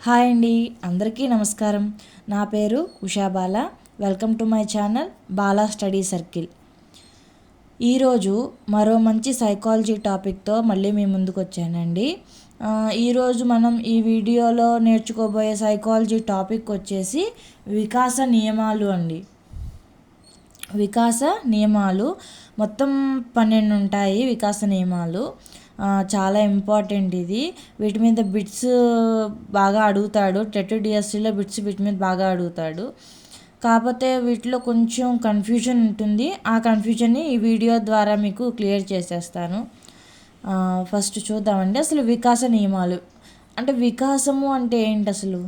Hi అండి, అందరికీ నమస్కారం. నా పేరు Usha Bala. Welcome to my channel Bala study circle. ఈరోజు మరో మంచి సైకాలజీ టాపిక్తో మళ్ళీ మీ ముందుకు వచ్చానండి. ఈరోజు మనం ఈ వీడియోలో నేర్చుకోబోయే సైకాలజీ టాపిక్ వచ్చేసి వికాస నియమాలు అండి. వికాస నియమాలు మొత్తం 12 ఉంటాయి. వికాస నియమాలు చాలా ఇంపార్టెంట్. వీటి మీద బిట్స్ బాగా అడుగుతాడు. టెట్ డిఎస్సిలో వీటి మీద బాగా అడుగుతాడు. కాకపోతే వీటిలో కొంచెం కన్ఫ్యూజన్ ఉంటుంది. ఆ కన్ఫ్యూజన్ని ఈ వీడియో ద్వారా మీకు క్లియర్ చేసేస్తాను. ఫస్ట్ చూద్దామండి. అసలు వికాస నియమాలు అంటే వికాసము అంటే ఏంటి? అసలు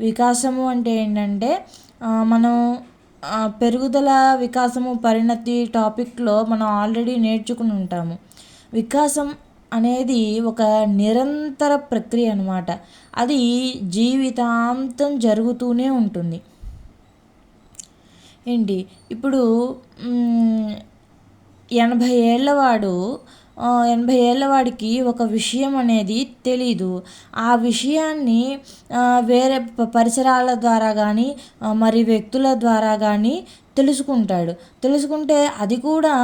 వికాసము అంటే ఏంటంటే మనం పెరుగుదల, వికాసము, పరిణతి టాపిక్లో మనం ఆల్రెడీ నేర్చుకుని ఉంటాము. వికాసం అనేది ఒక నిరంతర ప్రక్రియ అన్నమాట. అది జీవితాంతం జరుగుతూనే ఉంటుంది. ఏంటి ఇప్పుడు 80 ఏళ్ళ వాడికి ఒక విషయం అనేది తెలీదు. ఆ విషయాన్ని వేరే పరిసరాల ద్వారా కానీ మరి వ్యక్తుల ద్వారా కానీ తెలుసుకుంటే అది కూడా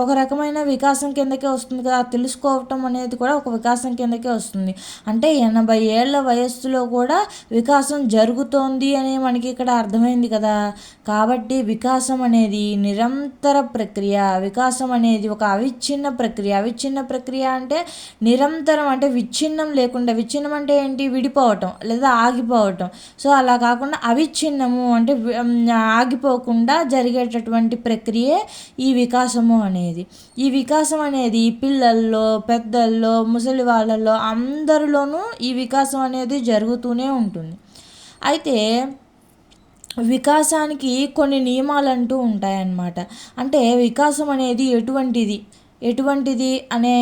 ఒక రకమైన వికాసం కిందకే వస్తుంది కదా. తెలుసుకోవటం అనేది కూడా ఒక వికాసం కిందకే వస్తుంది. అంటే 80 ఏళ్ళ వయస్సులో కూడా వికాసం జరుగుతోంది అని మనకి ఇక్కడ అర్థమైంది కదా. కాబట్టి వికాసం అనేది నిరంతర ప్రక్రియ. వికాసం అనేది ఒక అవిచ్ఛిన్న ప్రక్రియ. అవిచ్ఛిన్న ప్రక్రియ అంటే నిరంతరం, అంటే విచ్ఛిన్నం లేకుండా. విచ్ఛిన్నం అంటే ఏంటి? విడిపోవటం లేదా ఆగిపోవటం. సో అలా కాకుండా అవిచ్ఛిన్నము అంటే ఆగిపోకుండా జరిగేటటువంటి ప్రక్రియే ఈ వికాసము అనేది. ఈ వికాసం అనేది పిల్లల్లో, పెద్దల్లో, ముసలి వాళ్ళల్లో అందరిలోనూ ఈ వికాసం అనేది జరుగుతూనే ఉంటుంది. అయితే వికాసానికి కొన్ని నియమాలు అంటూ ఉంటాయన్నమాట. అంటే వికాసం అనేది ఎటువంటిది అనే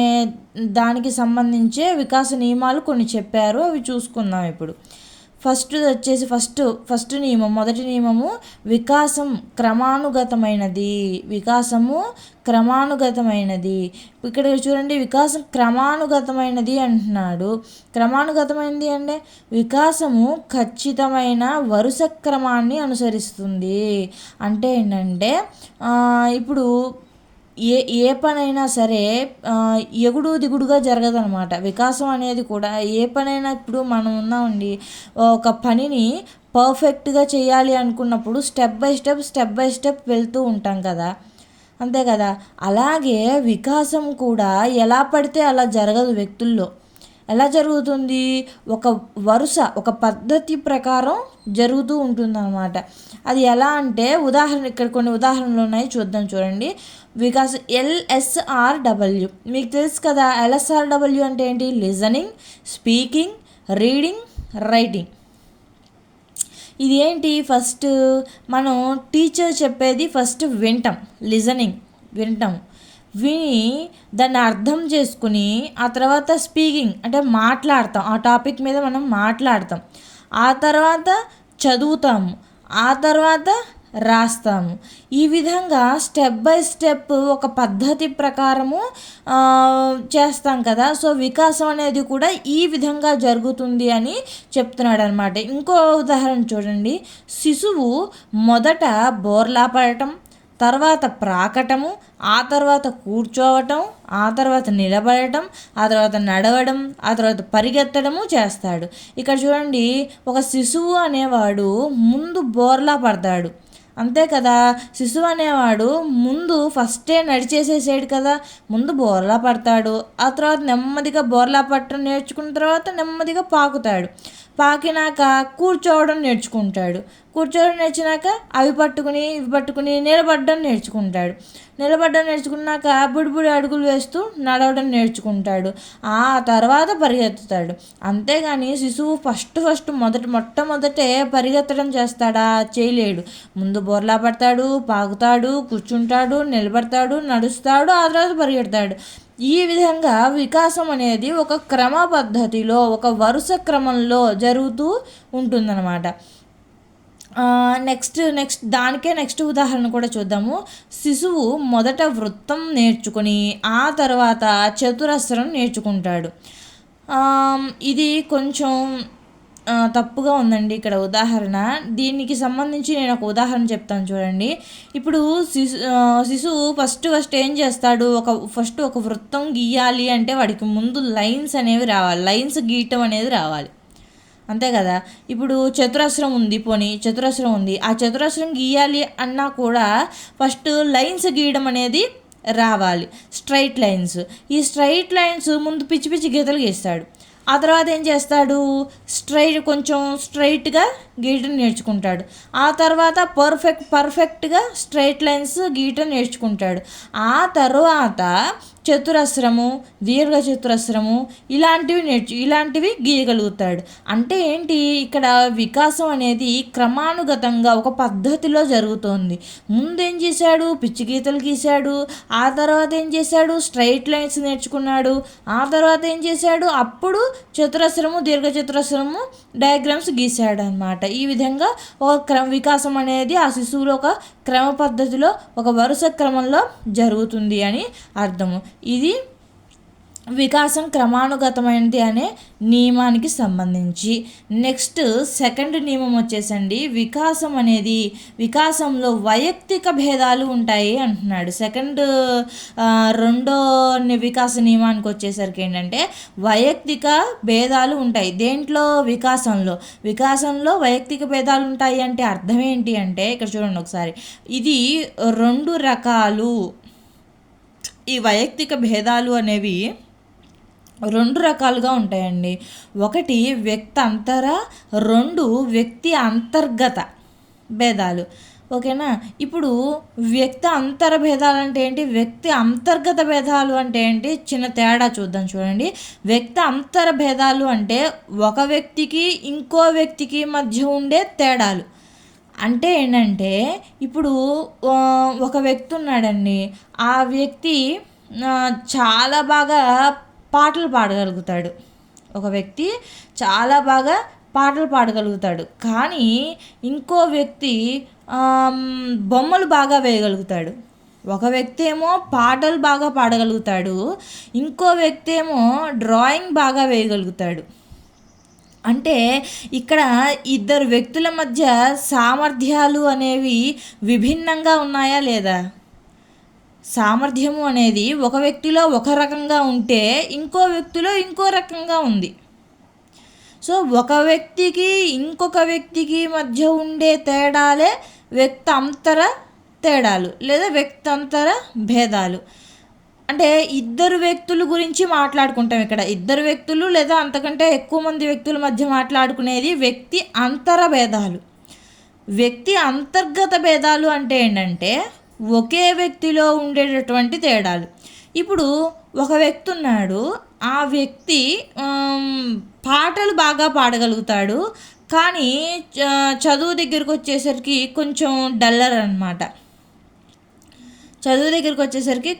దానికి సంబంధించే వికాస నియమాలు కొన్ని చెప్పారు. అవి చూసుకుందాం ఇప్పుడు. ఫస్ట్ నియమం, మొదటి నియమము వికాసం క్రమానుగతమైనది. వికాసము క్రమానుగతమైనది. ఇక్కడ చూడండి, వికాసం క్రమానుగతమైనది అంటున్నాడు. క్రమానుగతమైనది అంటే వికాసము ఖచ్చితమైన వరుస క్రమాన్ని అనుసరిస్తుంది. అంటే ఏంటంటే ఇప్పుడు ఏ పనైనా సరే ఎగుడు దిగుడుగా జరగదనమాట. వికాసం అనేది కూడా ఏ పనైనా, ఇప్పుడు మనం ఉన్నామండి, ఒక పనిని పర్ఫెక్ట్గా చేయాలి అనుకున్నప్పుడు స్టెప్ బై స్టెప్ వెళ్తూ ఉంటాం కదా, అంతే కదా. అలాగే వికాసం కూడా ఎలా పడితే అలా జరగదు. వ్యక్తుల్లో ఎలా జరుగుతుంది? ఒక వరుస, ఒక పద్ధతి ప్రకారం జరుగుతూ ఉంటుందన్నమాట. అది ఎలా అంటే ఇక్కడ కొన్ని ఉదాహరణలు ఉన్నాయి, చూడండి. వికాసం LSRW మీకు తెలుసు కదా. LSRW అంటే ఏంటి? Listening, speaking, reading, writing. ఇది ఏంటి? ఫస్ట్ మనం టీచర్ చెప్పేది ఫస్ట్ వింటాం. విని దాన్ని అర్థం చేసుకుని ఆ తర్వాత స్పీకింగ్ అంటే మాట్లాడతాం. ఆ టాపిక్ మీద మనం మాట్లాడతాం. ఆ తర్వాత చదువుతాము. ఆ తర్వాత రాస్తాము. ఈ విధంగా స్టెప్ బై స్టెప్ ఒక పద్ధతి ప్రకారము చేస్తాం కదా. సో వికాసం అనేది కూడా ఈ విధంగా జరుగుతుంది అని చెప్తున్నాడు అనమాట. ఇంకో ఉదాహరణ చూడండి. శిశువు మొదట బోర్లా పడటం, తర్వాత ప్రాకటము, ఆ తర్వాత కూర్చోవటం, ఆ తర్వాత నిలబడటం, ఆ తర్వాత నడవడం, ఆ తర్వాత పరిగెత్తడము చేస్తాడు. ఇక్కడ చూడండి, ఒక శిశువు అనేవాడు ముందు బోర్లా పడతాడు, అంతే కదా. శిశువు అనేవాడు ముందు ఫస్టే నడిచేసేసాడు కదా. ముందు బోర్లా పడతాడు, ఆ తర్వాత నెమ్మదిగా బోర్లా పట్టడం నేర్చుకున్న తర్వాత నెమ్మదిగా పాకినాక కూర్చోవడం నేర్చుకుంటాడు. కూర్చోవడం నేర్చినాక అవి పట్టుకుని నిలబడడం నేర్చుకున్నాక బుడిబుడి అడుగులు వేస్తూ నడవడం నేర్చుకుంటాడు. ఆ తర్వాత పరిగెత్తుతాడు. అంతేగాని శిశువు మొట్టమొదటే పరిగెత్తడం చేస్తాడా? చేయలేడు. ముందు బోర్లా పడతాడు, పాకుతాడు, కూర్చుంటాడు, నిలబడతాడు, నడుస్తాడు, ఆ తర్వాత పరిగెడతాడు. ఈ విధంగా వికాసం అనేది ఒక క్రమ పద్ధతిలో, ఒక వరుస క్రమంలో జరుగుతూ ఉంటుందన్నమాట. నెక్స్ట్ ఉదాహరణ కూడా చూద్దాము. శిశువు మొదట వృత్తం నేర్చుకుని ఆ తర్వాత చతురస్రం నేర్చుకుంటాడు. ఇది కొంచెం తప్పుగా ఉందండి ఇక్కడ ఉదాహరణ. దీనికి సంబంధించి నేను ఒక ఉదాహరణ చెప్తాను చూడండి. ఇప్పుడు శిశువు ఫస్ట్ ఏం చేస్తాడు, ఫస్ట్ ఒక వృత్తం గీయాలి అంటే వాడికి ముందు లైన్స్ అనేవి రావాలి, లైన్స్ గీయటం అనేది రావాలి, అంతే కదా. ఇప్పుడు చతురస్రం ఉంది, ఆ చతురస్రం గీయాలి అన్నా కూడా ఫస్ట్ లైన్స్ గీయడం అనేది రావాలి, స్ట్రైట్ లైన్స్. ఈ స్ట్రైట్ లైన్స్ ముందు పిచ్చి పిచ్చి గీతలు గీస్తాడు. ఆ తర్వాత ఏం చేస్తాడు, కొంచెం స్ట్రైట్గా గీయటం నేర్చుకుంటాడు. ఆ తర్వాత పర్ఫెక్ట్గా స్ట్రైట్ లైన్స్ గీయటం నేర్చుకుంటాడు. ఆ తర్వాత చతురస్రము, దీర్ఘ చతురస్రము ఇలాంటివి గీయగలుగుతాడు. అంటే ఏంటి, ఇక్కడ వికాసం అనేది క్రమానుగతంగా ఒక పద్ధతిలో జరుగుతోంది. ముందేం చేశాడు, పిచ్చి గీతలు గీశాడు. ఆ తర్వాత ఏం చేశాడు, స్ట్రైట్ లైన్స్ నేర్చుకున్నాడు. ఆ తర్వాత ఏం చేశాడు, అప్పుడు చతురస్రము, దీర్ఘ చతురస్రము డయాగ్రామ్స్ గీశాడు అనమాట. ఈ విధంగా ఒక వికాసం అనేది ఆ శిశువులో ఒక క్రమ పద్ధతిలో, ఒక వరుస క్రమంలో జరుగుతుంది అని అర్థము. ఇది వికాసం క్రమానుగతమైనది అనే నియమానికి సంబంధించి. నెక్స్ట్ సెకండ్ నియమం వచ్చేసండి, వికాసంలో వైయక్తిక భేదాలు ఉంటాయి అంటున్నాడు. రెండో వికాస నియమానికి వచ్చేసరికి ఏంటంటే వైయక్తిక భేదాలు ఉంటాయి. దేంట్లో, వికాసంలో వైయక్తిక భేదాలు ఉంటాయి అంటే అర్థం ఏంటి అంటే, ఇక్కడ చూడండి ఒకసారి, ఇది 2 రకాలు. ఈ వైయక్తిక భేదాలు అనేవి 2 రకాలుగా ఉంటాయండి. ఒకటి వ్యక్తంతర, 2 వ్యక్తి అంతర్గత భేదాలు. ఓకేనా. ఇప్పుడు వ్యక్తి అంతర భేదాలు అంటే ఏంటి, వ్యక్తి అంతర్గత భేదాలు అంటే ఏంటి, చిన్న తేడా చూద్దాం చూడండి. వ్యక్తి అంతర భేదాలు అంటే ఒక వ్యక్తికి ఇంకో వ్యక్తికి మధ్య ఉండే తేడాలు. అంటే ఏంటంటే, ఇప్పుడు ఒక వ్యక్తి ఉన్నాడండి, ఆ వ్యక్తి చాలా బాగా పాటలు పాడగలుగుతాడు. ఒక వ్యక్తి చాలా బాగా పాటలు పాడగలుగుతాడు, కానీ ఇంకో వ్యక్తి బొమ్మలు బాగా వేయగలుగుతాడు. ఒక వ్యక్తి ఏమో పాటలు బాగా పాడగలుగుతాడు, ఇంకో వ్యక్తి ఏమో డ్రాయింగ్ బాగా వేయగలుగుతాడు. అంటే ఇక్కడ ఇద్దరు వ్యక్తుల మధ్య సామర్థ్యాలు అనేవి విభిన్నంగా ఉన్నాయా లేదా? సామర్థ్యము అనేది ఒక వ్యక్తిలో ఒక రకంగా ఉంటే ఇంకో వ్యక్తిలో ఇంకో రకంగా ఉంది. సో ఒక వ్యక్తికి ఇంకొక వ్యక్తికి మధ్య ఉండే తేడాలే వ్యక్తంతర తేడాలు లేదా వ్యక్తంతర భేదాలు. అంటే ఇద్దరు వ్యక్తుల గురించి మాట్లాడుకుంటాం ఇక్కడ. ఇద్దరు వ్యక్తులు లేదా అంతకంటే ఎక్కువ మంది వ్యక్తుల మధ్య మాట్లాడుకునేది వ్యక్తి అంతర భేదాలు. వ్యక్తి అంతర్గత భేదాలు అంటే ఏంటంటే ఒకే వ్యక్తిలో ఉండేటటువంటి తేడాలు. ఇప్పుడు ఒక వ్యక్తి ఉన్నాడు, ఆ వ్యక్తి పాటలు బాగా పాడగలుగుతాడు, కానీ చదువు దగ్గరికి వచ్చేసరికి కొంచెం డల్లర్ అనమాట.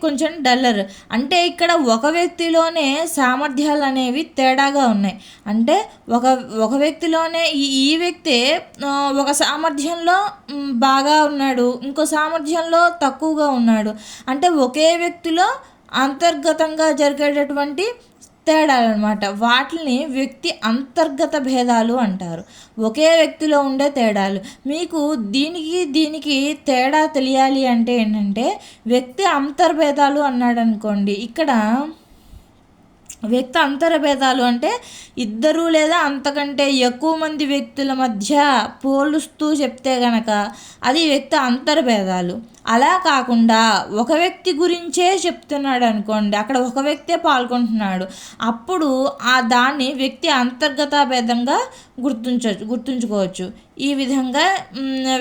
కొంచెం డల్లర్. అంటే ఇక్కడ ఒక వ్యక్తిలోనే సామర్థ్యాలు అనేవి తేడాగా ఉన్నాయి. అంటే ఒక వ్యక్తిలోనే ఈ వ్యక్తి ఒక సామర్థ్యంలో బాగా ఉన్నాడు, ఇంకో సామర్థ్యంలో తక్కువగా ఉన్నాడు. అంటే ఒకే వ్యక్తిలో అంతర్గతంగా జరిగేటటువంటి తేడాలు అనమాట. వాటిని వ్యక్తి అంతర్గత భేదాలు అంటారు. ఒకే వ్యక్తిలో ఉండే తేడాలు. మీకు దీనికి తేడా తెలియాలి అంటే ఏంటంటే వ్యక్తి అంతర్భేదాలు అన్నాడు అనుకోండి. ఇక్కడ వ్యక్తి అంతర్భేదాలు అంటే ఇద్దరు లేదా అంతకంటే ఎక్కువ మంది వ్యక్తుల మధ్య పోలుస్తూ చెప్తే గనక అది వ్యక్తి అంతర్భేదాలు. అలా కాకుండా ఒక వ్యక్తి గురించే చెప్తున్నాడు అనుకోండి, అక్కడ ఒక వ్యక్తే పాల్గొంటున్నాడు, అప్పుడు దాన్ని వ్యక్తి అంతర్గత భేదంగా గుర్తుంచుకోవచ్చు. ఈ విధంగా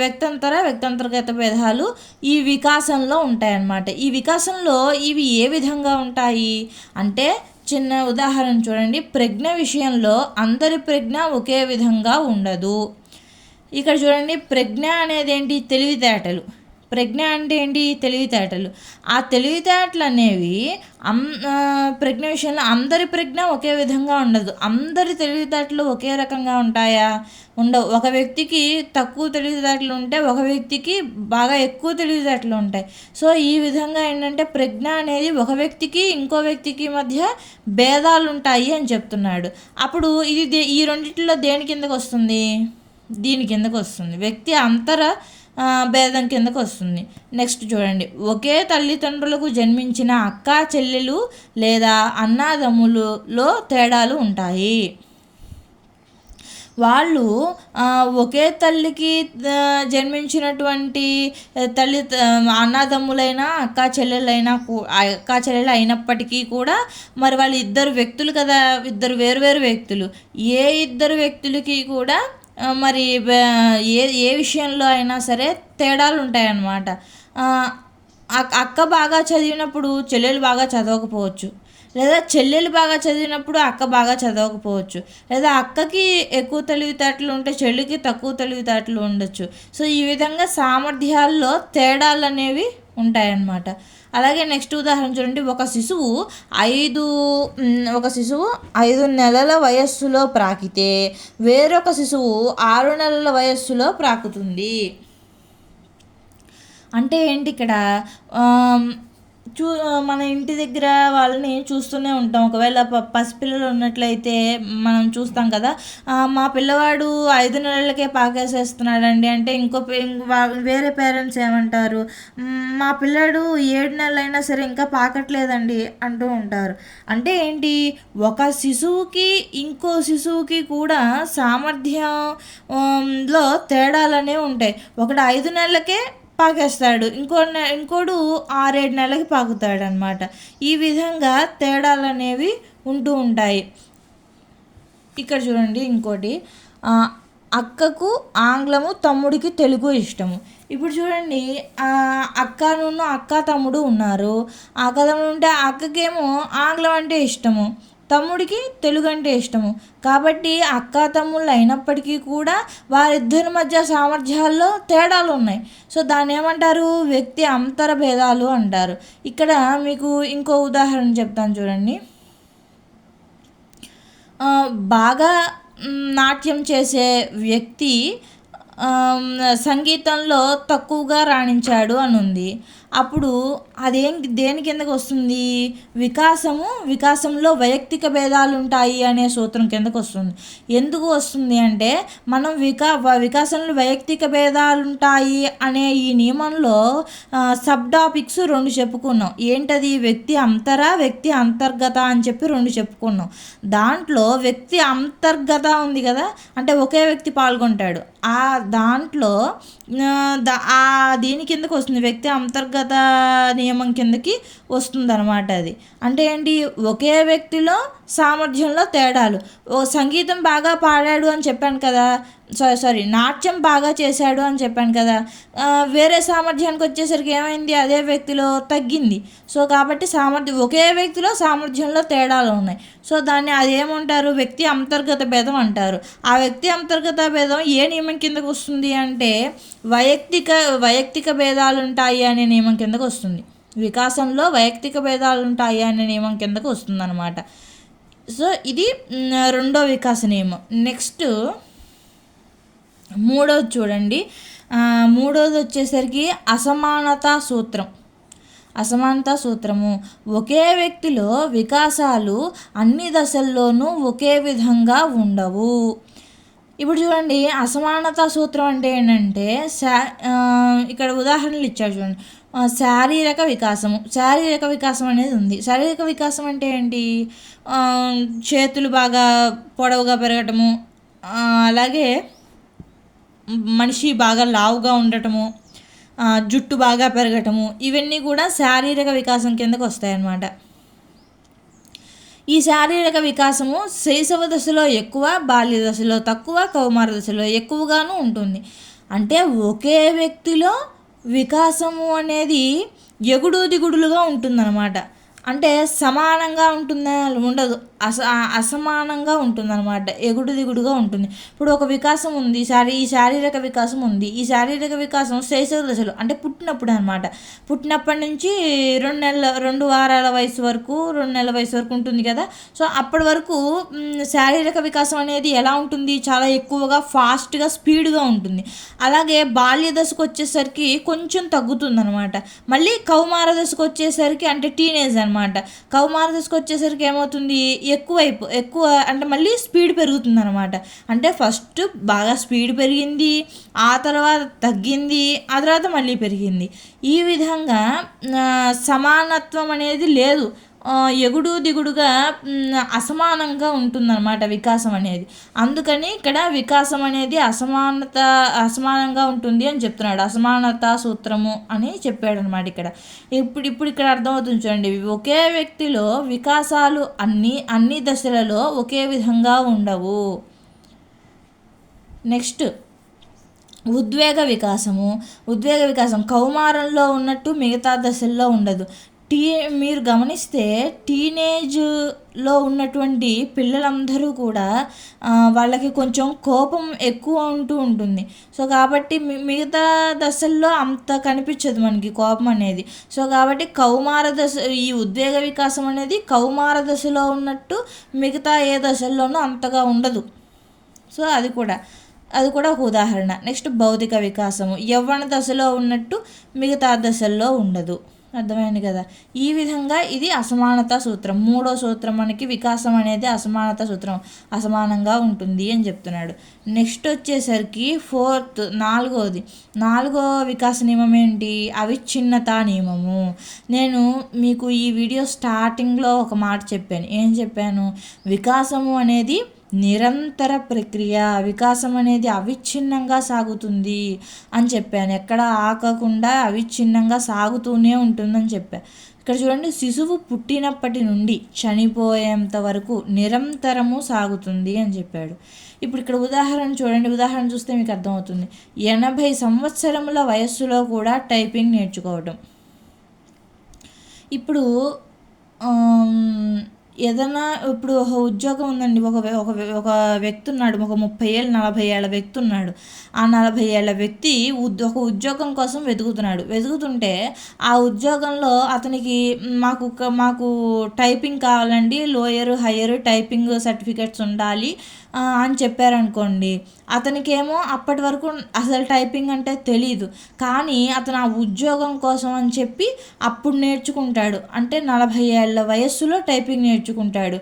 వ్యక్తంతర్గత భేదాలు ఈ వికాసంలో ఉంటాయన్నమాట. ఈ వికాసంలో ఇవి ఏ విధంగా ఉంటాయి అంటే, చిన్న ఉదాహరణ చూడండి. ప్రజ్ఞ విషయంలో అందరి ప్రజ్ఞ ఒకే విధంగా ఉండదు. ఇక్కడ చూడండి, ప్రజ్ఞ అనేది ఏంటి, తెలివితేటలు. ప్రజ్ఞ అంటే ఏంటి? తెలివితేటలు. ఆ తెలివితేటలు అనేవి ప్రజ్ఞ విషయంలో అందరి ప్రజ్ఞ ఒకే విధంగా ఉండదు. అందరి తెలివితేటలు ఒకే రకంగా ఉంటాయా? ఉండవు. ఒక వ్యక్తికి తక్కువ తెలివితేటలు ఉంటే, ఒక వ్యక్తికి బాగా ఎక్కువ తెలివితేటలు ఉంటాయి. సో ఈ విధంగా ఏంటంటే ప్రజ్ఞ అనేది ఒక వ్యక్తికి ఇంకో వ్యక్తికి మధ్య భేదాలు ఉంటాయి అని చెప్తున్నాడు. అప్పుడు ఇది ఈ రెండిట్లో దేని కిందకు వస్తుంది? దీని కిందకు వస్తుంది. వ్యక్తి అంతర భేదం కిందకు వస్తుంది. నెక్స్ట్ చూడండి, ఒకే తల్లిదండ్రులకు జన్మించిన అక్క చెల్లెలు లేదా అన్నాదమ్ములలో తేడాలు ఉంటాయి. వాళ్ళు ఒకే తల్లికి జన్మించినటువంటి అన్నదమ్ములైనా అక్కా చెల్లెలు అయినప్పటికీ కూడా మరి వాళ్ళు ఇద్దరు వ్యక్తులు కదా, ఇద్దరు వేరు వ్యక్తులు. ఏ ఇద్దరు వ్యక్తులకి కూడా మరి ఏ విషయంలో అయినా సరే తేడాలు ఉంటాయన్నమాట. అక్క బాగా చదివినప్పుడు చెల్లెలు బాగా చదవకపోవచ్చు, లేదా చెల్లెలు బాగా చదివినప్పుడు అక్క బాగా చదవకపోవచ్చు, లేదా అక్కకి ఎక్కువ తెలివితేటలు ఉంటే చెల్లికి తక్కువ తెలివితేటలు ఉండొచ్చు. సో ఈ విధంగా సామర్థ్యాల్లో తేడాలు అనేవి ఉంటాయన్నమాట. అలాగే నెక్స్ట్ ఉదాహరణ చూడండి, ఒక శిశువు 5 నెలల వయస్సులో ప్రాకితే వేరొక శిశువు 6 నెలల వయస్సులో ప్రాకుతుంది. అంటే ఏంటి ఇక్కడ? మన ఇంటి దగ్గర వాళ్ళని చూస్తూనే ఉంటాం. ఒకవేళ పసిపిల్లలు ఉన్నట్లయితే మనం చూస్తాం కదా, మా పిల్లవాడు 5 నెలలకే పాకేసేస్తున్నాడండి అంటే వేరే పేరెంట్స్ ఏమంటారు? మా పిల్లాడు 7 నెలలైనా సరే ఇంకా పాకట్లేదండి అంటూ ఉంటారు. అంటే ఏంటి? ఒక శిశువుకి ఇంకో శిశువుకి కూడా సామర్థ్యంలో తేడాలనే ఉంటాయి. ఒకడు 5 నెలలకే పాకేస్తాడు, ఇంకోడు 6-7 నెలలకి పాకుతాడు అనమాట. ఈ విధంగా తేడాలు అనేవి ఉంటూ ఉంటాయి. ఇక్కడ చూడండి ఇంకోటి, అక్కకు ఆంగ్లము, తమ్ముడికి తెలుగు ఇష్టము. ఇప్పుడు చూడండి, అక్క తమ్ముడు ఉన్నారు. అక్క తమ్ముడు ఉంటే అక్కకేమో ఆంగ్లం అంటే ఇష్టము, తమ్ముడికి తెలుగు అంటే ఇష్టము. కాబట్టి అక్క తమ్ముళ్ళు అయినప్పటికీ కూడా వారిద్దరి మధ్య సామర్థ్యాల్లో తేడాలు ఉన్నాయి. సో దాన్ని ఏమంటారు? వ్యక్తి అంతర భేదాలు అంటారు. ఇక్కడ మీకు ఇంకో ఉదాహరణ చెప్తాను చూడండి. బాగా నాట్యం చేసే వ్యక్తి సంగీతంలో తక్కువగా రాణించాడు అని ఉంది. అప్పుడు దేని కిందకు వస్తుంది? వికాసంలో వైయక్తిక భేదాలు ఉంటాయి అనే సూత్రం కిందకు వస్తుంది. ఎందుకు వస్తుంది అంటే, మనం వికాసంలో వైయక్తిక భేదాలు ఉంటాయి అనే ఈ నియమంలో సబ్ టాపిక్స్ 2 చెప్పుకున్నాం. ఏంటది? వ్యక్తి వ్యక్తి అంతర్గత అని చెప్పి 2 చెప్పుకున్నాం. దాంట్లో వ్యక్తి అంతర్గత ఉంది కదా, అంటే ఒకే వ్యక్తి పాల్గొంటాడు. దాంట్లో దీని కిందకు వస్తుంది, వ్యక్తి అంతర్గత నియమం కిందకి వస్తుంది అనమాట. అది అంటే ఏంటి? ఒకే వ్యక్తిలో సామర్థ్యంలో తేడాలు. సంగీతం బాగా పాడాడు అని చెప్పాను కదా, నాట్యం బాగా చేశాడు అని చెప్పాను కదా, వేరే సామర్థ్యానికి వచ్చేసరికి ఏమైంది? అదే వ్యక్తిలో తగ్గింది. సో కాబట్టి ఒకే వ్యక్తిలో సామర్థ్యంలో తేడాలు ఉన్నాయి. సో దాన్ని అదేమంటారు? వ్యక్తి అంతర్గత భేదం అంటారు. ఆ వ్యక్తి అంతర్గత భేదం ఏ నియమం కిందకు వస్తుంది అంటే, వైయక్తిక భేదాలు ఉంటాయి అనే నియమం కిందకు వస్తుంది. వికాసంలో వైయక్తిక భేదాలు ఉంటాయి అనే నియమం కిందకు వస్తుంది అనమాట. సో ఇది 2వ వికాస నియమం. నెక్స్ట్ 3వది చూడండి. 3వది వచ్చేసరికి అసమానతా సూత్రము. ఒకే వ్యక్తిలో వికాసాలు అన్ని దశల్లోనూ ఒకే విధంగా ఉండవు. ఇప్పుడు చూడండి, అసమానతా సూత్రం అంటే ఏంటంటే, ఇక్కడ ఉదాహరణలు ఇచ్చారు చూడండి. శారీరక వికాసం అనేది ఉంది. శారీరక వికాసం అంటే ఏంటి? చేతులు బాగా పొడవుగా పెరగటము, అలాగే మనిషి బాగా లావుగా ఉండటము, జుట్టు బాగా పెరగటము, ఇవన్నీ కూడా శారీరక వికాసం కిందకు వస్తాయన్నమాట. ఈ శారీరక వికాసము శైశవ దశలో ఎక్కువ, బాల్య దశలో తక్కువ, కౌమార దశలో ఎక్కువగాను ఉంటుంది. అంటే ఒకే వ్యక్తిలో వికాసము అనేది ఎగుడు దిగుడులుగా ఉంటుందన్నమాట. అంటే సమానంగా ఉంటుందా? ఉండదు. అసమానంగా ఉంటుందన్నమాట, ఎగుడు దిగుడుగా ఉంటుంది. ఇప్పుడు ఒక వికాసం ఉంది, ఈ శారీరక వికాసం ఉంది. ఈ శారీరక వికాసం శైశవ దశలో అంటే పుట్టినప్పుడు అనమాట. పుట్టినప్పటి నుంచి 2 వారాల వయసు వరకు 2 నెలల వయసు వరకు ఉంటుంది కదా. సో అప్పటి వరకు శారీరక వికాసం అనేది ఎలా ఉంటుంది, చాలా ఎక్కువగా ఫాస్ట్గా స్పీడ్గా ఉంటుంది. అలాగే బాల్య దశకు వచ్చేసరికి కొంచెం తగ్గుతుంది అనమాట. మళ్ళీ కౌమార దశకు వచ్చేసరికి అంటే టీనేజ్ అనమాట. కౌమార దశకు వచ్చేసరికి ఏమవుతుంది, ఎక్కువ అంటే మళ్ళీ స్పీడ్ పెరుగుతుంది అనమాట. అంటే ఫస్ట్ బాగా స్పీడ్ పెరిగింది, ఆ తర్వాత తగ్గింది, ఆ తర్వాత మళ్ళీ పెరిగింది. ఈ విధంగా సమానత్వం అనేది లేదు, ఎగుడు దిగుడుగా అసమానంగా ఉంటుందన్నమాట వికాసం అనేది. అందుకని ఇక్కడ వికాసం అనేది అసమానంగా ఉంటుంది అని చెప్తున్నాడు. అసమానత సూత్రము అని చెప్పాడు అనమాట ఇక్కడ. ఇప్పుడు ఇక్కడ అర్థమవుతుంది చూడండి, ఒకే వ్యక్తిలో వికాసాలు అన్ని దశలలో ఒకే విధంగా ఉండవు. నెక్స్ట్ ఉద్వేగ వికాసం కౌమారంలో ఉన్నట్టు మిగతా దశల్లో ఉండదు. మీరు గమనిస్తే టీనేజ్లో ఉన్నటువంటి పిల్లలందరూ కూడా వాళ్ళకి కొంచెం కోపం ఎక్కువ ఉంటుంది. సో కాబట్టి మిగతా దశల్లో అంత కనిపించదు మనకి కోపం అనేది. సో కాబట్టి కౌమార దశ, ఈ ఉద్వేగ వికాసం అనేది కౌమార దశలో ఉన్నట్టు మిగతా ఏ దశల్లోనూ అంతగా ఉండదు. సో అది కూడా ఒక ఉదాహరణ. నెక్స్ట్ భౌతిక వికాసము యవ్వన దశలో ఉన్నట్టు మిగతా దశల్లో ఉండదు. అర్థమైంది కదా. ఈ విధంగా ఇది అసమానత సూత్రం. 3వ సూత్రం మనకి వికాసం అనేది అసమానత సూత్రం, అసమానంగా ఉంటుంది అని చెప్తున్నాడు. నెక్స్ట్ వచ్చేసరికి నాలుగో వికాస నియమం ఏంటి, అవిచ్ఛిన్నత నియమము. నేను మీకు ఈ వీడియో స్టార్టింగ్లో ఒక మాట చెప్పాను. ఏం చెప్పాను, వికాసము అనేది నిరంతర ప్రక్రియ, వికాసం అనేది అవిచ్ఛిన్నంగా సాగుతుంది అని చెప్పాను. ఎక్కడ ఆగకుండా అవిచ్ఛిన్నంగా సాగుతూనే ఉంటుందని చెప్పాను. ఇక్కడ చూడండి, శిశువు పుట్టినప్పటి నుండి చనిపోయేంత వరకు నిరంతరము సాగుతుంది అని చెప్పాడు. ఇప్పుడు ఇక్కడ ఉదాహరణ చూస్తే మీకు అర్థమవుతుంది. 80 సంవత్సరముల వయస్సులో కూడా టైపింగ్ నేర్చుకోవడం. ఇప్పుడు ఏదైనా ఇప్పుడు ఒక ఉద్యోగం ఉందండి, ఒక వ్యక్తి ఉన్నాడు, ఒక 30 ఏళ్ళు 40 ఏళ్ళ వ్యక్తి ఉన్నాడు. ఆ 40 ఏళ్ళ వ్యక్తి ఒక ఉద్యోగం కోసం వెతుకుతుంటే ఆ ఉద్యోగంలో అతనికి మాకు టైపింగ్ కావాలండి, లోయర్ హయ్యర్ టైపింగ్ సర్టిఫికెట్స్ ఉండాలి అని చెప్పారనుకోండి. అతనికేమో అప్పటి వరకు అసలు టైపింగ్ అంటే తెలీదు, కానీ అతను ఆ ఉద్యోగం కోసం అని చెప్పి అప్పుడు నేర్చుకుంటాడు. అంటే 40 ఏళ్ళ వయస్సులో టైపింగ్ నేర్చుకుంటాడు.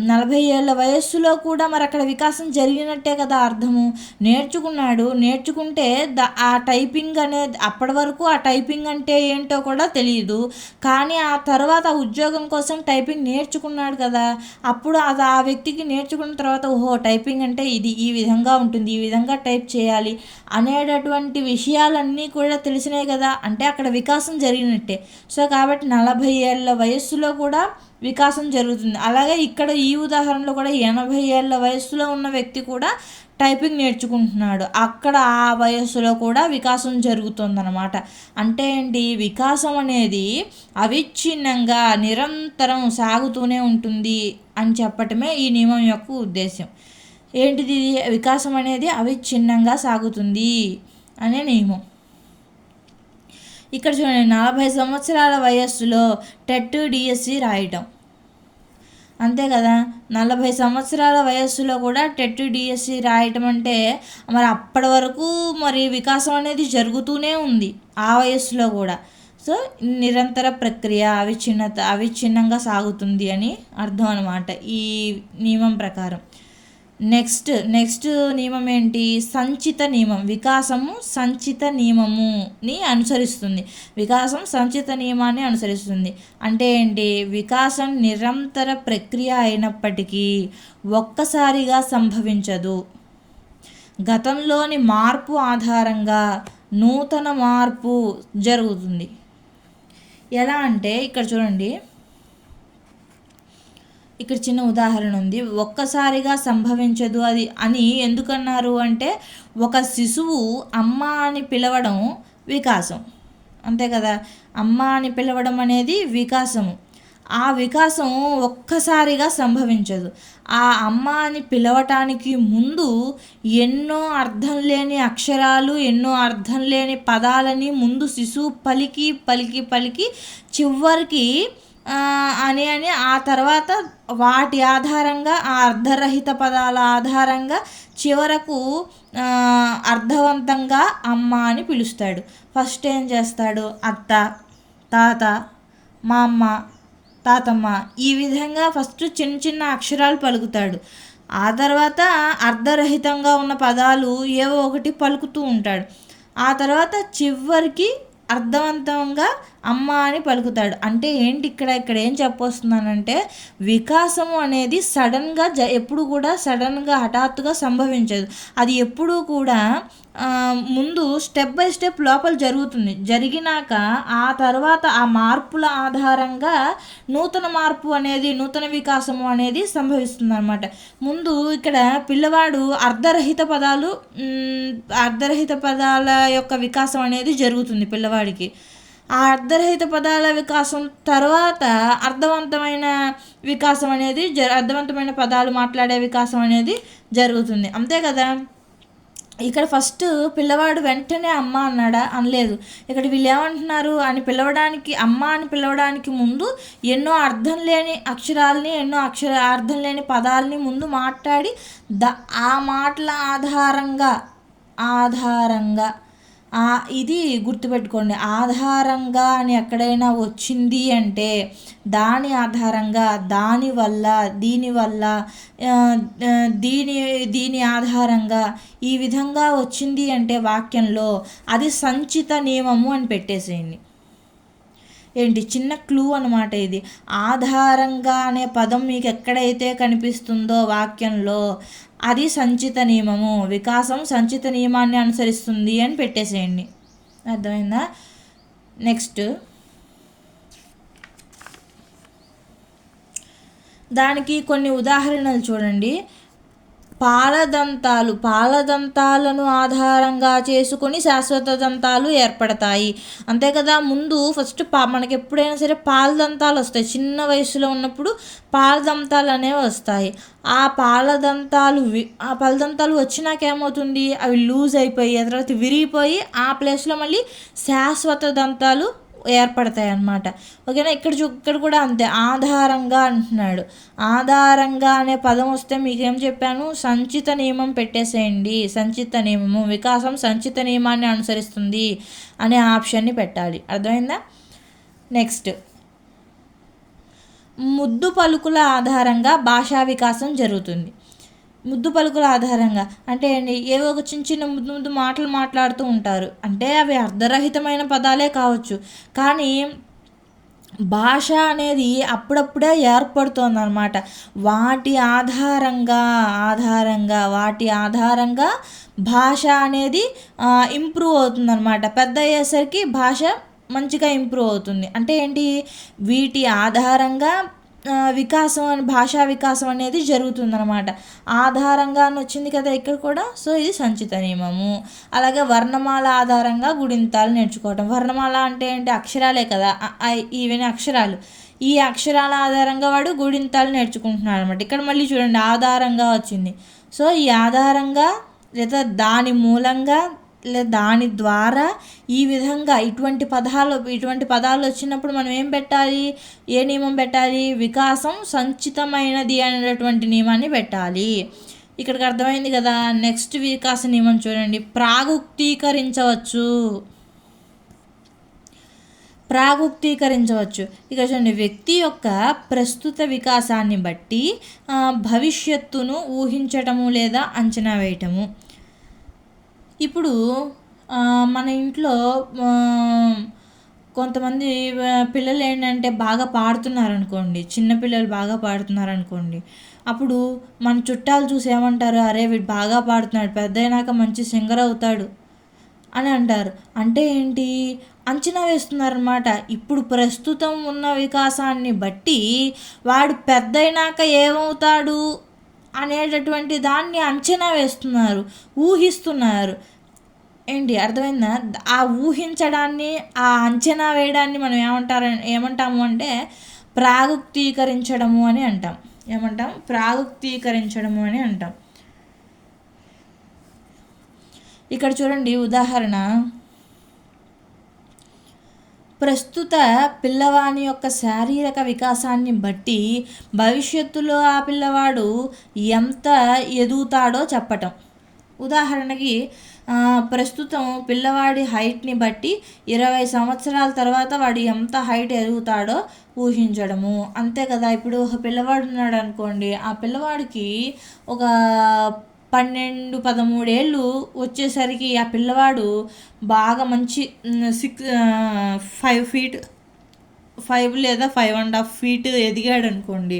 40 ఏళ్ళ వయస్సులో కూడా మరి అక్కడ వికాసం జరిగినట్టే కదా అర్థము. నేర్చుకుంటే ఆ టైపింగ్ అనేది అప్పటి వరకు ఆ టైపింగ్ అంటే ఏంటో కూడా తెలియదు, కానీ ఆ తర్వాత ఉద్యోగం కోసం టైపింగ్ నేర్చుకున్నాడు కదా. అప్పుడు అది ఆ వ్యక్తికి నేర్చుకున్న తర్వాత ఓహో టైపింగ్ అంటే ఇది ఈ విధంగా ఉంటుంది, ఈ విధంగా టైప్ చేయాలి అనేటటువంటి విషయాలన్నీ కూడా తెలిసినాయి కదా. అంటే అక్కడ వికాసం జరిగినట్టే. సో కాబట్టి 40 ఏళ్ళ వయస్సులో కూడా వికాసం జరుగుతుంది. అలాగే ఇక్కడ ఈ ఉదాహరణలో కూడా 80 ఏళ్ళ వయస్సులో ఉన్న వ్యక్తి కూడా టైపింగ్ నేర్చుకుంటున్నాడు. అక్కడ ఆ వయస్సులో కూడా వికాసం జరుగుతుందన్నమాట. అంటే ఏంటి, వికాసం అనేది అవిచ్ఛిన్నంగా నిరంతరం సాగుతూనే ఉంటుంది అని చెప్పటమే ఈ నియమం యొక్క ఉద్దేశం. ఏంటిది, వికాసం అనేది అవిచ్ఛిన్నంగా సాగుతుంది అనే నియమం. ఇక్కడ చూడండి, 40 సంవత్సరాల వయస్సులో టెట్ డిఎస్సి రాయటం. అంతే కదా, 40 సంవత్సరాల వయస్సులో కూడా టెట్ డిఎస్సి రాయటం అంటే మరి అప్పటి వరకు మరి వికాసం అనేది జరుగుతూనే ఉంది ఆ వయస్సులో కూడా. సో నిరంతర ప్రక్రియ అవిచ్ఛిన్నంగా సాగుతుంది అని అర్థం అన్నమాట ఈ నియమం ప్రకారం. నెక్స్ట్ నియమం ఏంటి, సంచిత నియమం. వికాసము సంచిత నియమముని అనుసరిస్తుంది. వికాసం సంచిత నియమాన్ని అనుసరిస్తుంది అంటే ఏంటి, వికాసం నిరంతర ప్రక్రియ అయినప్పటికీ ఒక్కసారిగా సంభవించదు. గతంలోని మార్పు ఆధారంగా నూతన మార్పు జరుగుతుంది. ఎలా అంటే ఇక్కడ చూడండి, ఇక్కడ చిన్న ఉదాహరణ ఉంది. ఒక్కసారిగా సంభవించదు అది అని ఎందుకన్నారు అంటే, ఒక శిశువు అమ్మ అని పిలవడం వికాసం, అంతే కదా. అమ్మ అని పిలవడం అనేది వికాసము. ఆ వికాసం ఒక్కసారిగా సంభవించదు. ఆ అమ్మ అని పిలవటానికి ముందు ఎన్నో అర్థం లేని అక్షరాలు, ఎన్నో అర్థం లేని పదాలని ముందు శిశువు పలికి పలికి పలికి చివరికి అని ఆ తర్వాత వాటి ఆధారంగా, ఆ అర్ధరహిత పదాల ఆధారంగా చివరకు అర్థవంతంగా అమ్మ అని పిలుస్తాడు. ఫస్ట్ ఏం చేస్తాడు? అత్త, తాత, మా అమ్మ, తాతమ్మ, ఈ విధంగా ఫస్ట్ చిన్న చిన్న అక్షరాలు పలుకుతాడు. ఆ తర్వాత అర్ధరహితంగా ఉన్న పదాలు ఏవో ఒకటి పలుకుతూ ఉంటాడు. ఆ తర్వాత చివరికి అర్థవంతంగా అమ్మ అని పలుకుతాడు. అంటే ఏంటి ఇక్కడ ఏం చెప్పొస్తున్నానంటే, వికాసము అనేది సడన్గా ఎప్పుడు కూడా సడన్గా హఠాత్తుగా సంభవించదు. అది ఎప్పుడూ కూడా ముందు స్టెప్ బై స్టెప్ లోపల జరుగుతుంది. జరిగినాక ఆ తర్వాత ఆ మార్పుల ఆధారంగా నూతన మార్పు అనేది, నూతన వికాసము అనేది సంభవిస్తుంది అన్నమాట. ముందు ఇక్కడ పిల్లవాడు అర్ధరహిత పదాల యొక్క వికాసం అనేది జరుగుతుంది పిల్లవాడికి. ఆ అర్ధరహిత పదాల వికాసం తర్వాత అర్థవంతమైన వికాసం అనేది అర్థవంతమైన పదాలు మాట్లాడే వికాసం అనేది జరుగుతుంది. అంతే కదా. ఇక్కడ ఫస్ట్ పిల్లవాడు వెంటనే అమ్మ అన్నాడా? అనలేదు. ఇక్కడ వీళ్ళు ఏమంటున్నారు? అమ్మ అని పిలవడానికి ముందు ఎన్నో అర్థం లేని అక్షరాలని, ఎన్నో అర్థం లేని పదాలని ముందు మాట్లాడి ఆ మాటల ఆధారంగా ఇది గుర్తుపెట్టుకోండి. ఆధారంగా అని ఎక్కడైనా వచ్చింది అంటే దాని ఆధారంగా, దానివల్ల, దీనివల్ల, దీని ఆధారంగా ఈ విధంగా వచ్చింది అంటే వాక్యంలో అది సంచిత నియమము అని పెట్టేసేయండి. ఏంటి? చిన్న క్లూ అనమాట ఇది. ఆధారంగా అనే పదం మీకు ఎక్కడైతే కనిపిస్తుందో వాక్యంలో అది సంచిత నియమము, వికాసం సంచిత నియమాన్ని అనుసరిస్తుంది అని పెట్టేసేయండి. అర్థమైందా? నెక్స్ట్ దానికి కొన్ని ఉదాహరణలు చూడండి. పాలదంతాలను ఆధారంగా చేసుకొని శాశ్వత దంతాలు ఏర్పడతాయి. అంతే కదా. ముందు ఫస్ట్ మనకి ఎప్పుడైనా సరే పాలదంతాలు వస్తాయి. చిన్న వయసులో ఉన్నప్పుడు పాలదంతాలు అనేవి వస్తాయి. ఆ పాలదంతాలు వచ్చినాక ఏమవుతుంది? అవి లూజ్ అయిపోయి తర్వాత విరిగిపోయి ఆ ప్లేస్లో మళ్ళీ శాశ్వత దంతాలు ఏర్పడతాయి అన్నమాట. ఓకేనా. ఇక్కడ కూడా అంతే. ఆధారంగా అంటున్నాడు. ఆధారంగా అనే పదం వస్తే మీకేం చెప్పాను? సంచిత నియమం పెట్టేసేయండి. సంచిత నియమము, వికాసం సంచిత నియమాన్ని అనుసరిస్తుంది అనే ఆప్షన్ని పెట్టాలి. అర్థమైందా? నెక్స్ట్ ముద్దు పలుకుల ఆధారంగా భాషా వికాసం జరుగుతుంది. ముద్దు పలుకుల ఆధారంగా అంటే ఏవో ఒక చిన్న చిన్న ముద్దు మాటలు మాట్లాడుతూ ఉంటారు. అంటే అవి అర్ధరహితమైన పదాలే కావచ్చు, కానీ భాష అనేది అప్పుడప్పుడే ఏర్పడుతుంది అన్నమాట. వాటి ఆధారంగా భాష అనేది ఇంప్రూవ్ అవుతుంది అన్నమాట. పెద్ద అయ్యేసరికి భాష మంచిగా ఇంప్రూవ్ అవుతుంది. అంటే ఏంటి? వీటి ఆధారంగా భాషా వికాసం అనేది జరుగుతుందన్నమాట. ఆధారంగా అని వచ్చింది కదా ఇక్కడ కూడా. సో ఇది సంచిత నియమము. అలాగే వర్ణమాల ఆధారంగా గుణింతాలు నేర్చుకోవటం. వర్ణమాల అంటే ఏంటి? అక్షరాలే కదా. ఇవన్నీ అక్షరాలు. ఈ అక్షరాల ఆధారంగా వాడు గుణింతాలు నేర్చుకుంటున్నాడు అనమాట. ఇక్కడ మళ్ళీ చూడండి, ఆధారంగా వచ్చింది. సో ఈ ఆధారంగా లేదా దాని మూలంగా లేదా దాని ద్వారా ఈ విధంగా ఇటువంటి పదాలు వచ్చినప్పుడు మనం ఏం పెట్టాలి? ఏ నియమం పెట్టాలి? వికాసం సంచితమైనది అనేటటువంటి నియమాన్ని పెట్టాలి. ఇక్కడికి అర్థమైంది కదా. నెక్స్ట్ వికాస నియమం చూడండి. ప్రాగుక్తీకరించవచ్చు. ఇక చూడండి, వ్యక్తి యొక్క ప్రస్తుత వికాసాన్ని బట్టి భవిష్యత్తును ఊహించటము లేదా అంచనా వేయటము. ఇప్పుడు మన ఇంట్లో కొంతమంది పిల్లలు ఏంటంటే బాగా పాడుతున్నారనుకోండి, చిన్నపిల్లలు బాగా పాడుతున్నారనుకోండి, అప్పుడు మన చుట్టాలు చూసి ఏమంటారు? అరే వీడు బాగా పాడుతున్నాడు, పెద్ద అయినాక మంచి సింగర్ అవుతాడు అని అంటారు. అంటే ఏంటి? అంచనా వేస్తున్నారన్నమాట. ఇప్పుడు ప్రస్తుతం ఉన్న వికాసాన్ని బట్టి వాడు పెద్ద అయినాక ఏమవుతాడు అనేటటువంటి దాన్ని అంచనా వేస్తున్నారు, ఊహిస్తున్నారు. ఏంటి? అర్థమైందా? ఆ ఊహించడాన్ని, ఆ అంచనా వేయడాన్ని మనం ఏమంటాము అంటే ప్రాగుక్తీకరించడము అని అంటాం. ఏమంటాం? ప్రాగుక్తీకరించడము అని అంటాం. ఇక్కడ చూడండి ఉదాహరణ, ప్రస్తుత పిల్లవాని యొక్క శారీరక వికాసాన్ని బట్టి భవిష్యత్తులో ఆ పిల్లవాడు ఎంత ఎదుగుతాడో చెప్పటం. ఉదాహరణకి ప్రస్తుతం పిల్లవాడి హైట్ని బట్టి 20 సంవత్సరాల తర్వాత వాడు ఎంత హైట్ ఎదుగుతాడో ఊహించడము. అంతే కదా. ఇప్పుడు ఒక పిల్లవాడు ఉన్నాడు అనుకోండి, ఆ పిల్లవాడికి ఒక 12-13 ఏళ్ళు వచ్చేసరికి ఆ పిల్లవాడు బాగా మంచి 5 ఫీట్ 5 లేదా 5.5 ఫీట్ ఎదిగాడు అనుకోండి.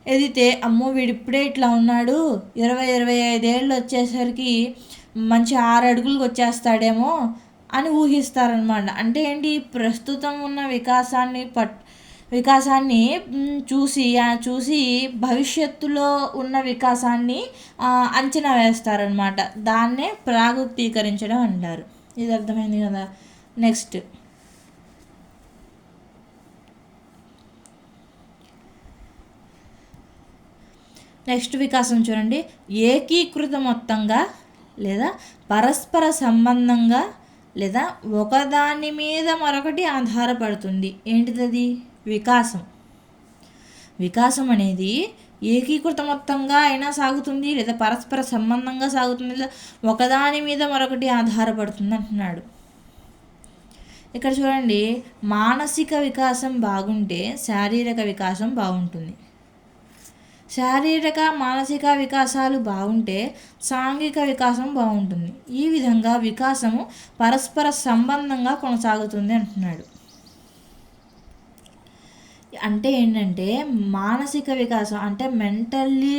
ఎదిగితే అమ్మో వీడు ఇప్పుడే ఇట్లా ఉన్నాడు, 20-25 ఏళ్ళు వచ్చేసరికి మంచి 6 అడుగులకు వచ్చేస్తాడేమో అని ఊహిస్తారనమాట. అంటే ఏంటి, ప్రస్తుతం ఉన్న వికాసాన్ని చూసి భవిష్యత్తులో ఉన్న వికాసాన్ని అంచనా వేస్తారనమాట. దాన్నే ప్రాగుక్తీకరించడం అంటారు. ఇది అర్థమైంది కదా. నెక్స్ట్ వికాసం చూడండి. ఏకీకృత మొత్తంగా లేదా పరస్పర సంబంధంగా లేదా ఒకదాని మీద మరొకటి ఆధారపడుతుంది. ఏంటిది? వికాసం అనేది ఏకీకృత మొత్తంగా అయినా సాగుతుంది, లేదా పరస్పర సంబంధంగా సాగుతుంది, లేదా ఒకదాని మీద మరొకటి ఆధారపడుతుంది అంటున్నాడు. ఇక్కడ చూడండి, మానసిక వికాసం బాగుంటే శారీరక వికాసం బాగుంటుంది. శారీరక మానసిక వికాసాలు బాగుంటే సాంఘిక వికాసం బాగుంటుంది. ఈ విధంగా వికాసము పరస్పర సంబంధంగా కొనసాగుతుంది అంటున్నాడు. అంటే ఏంటంటే మానసిక వికాసం అంటే మెంటల్లీ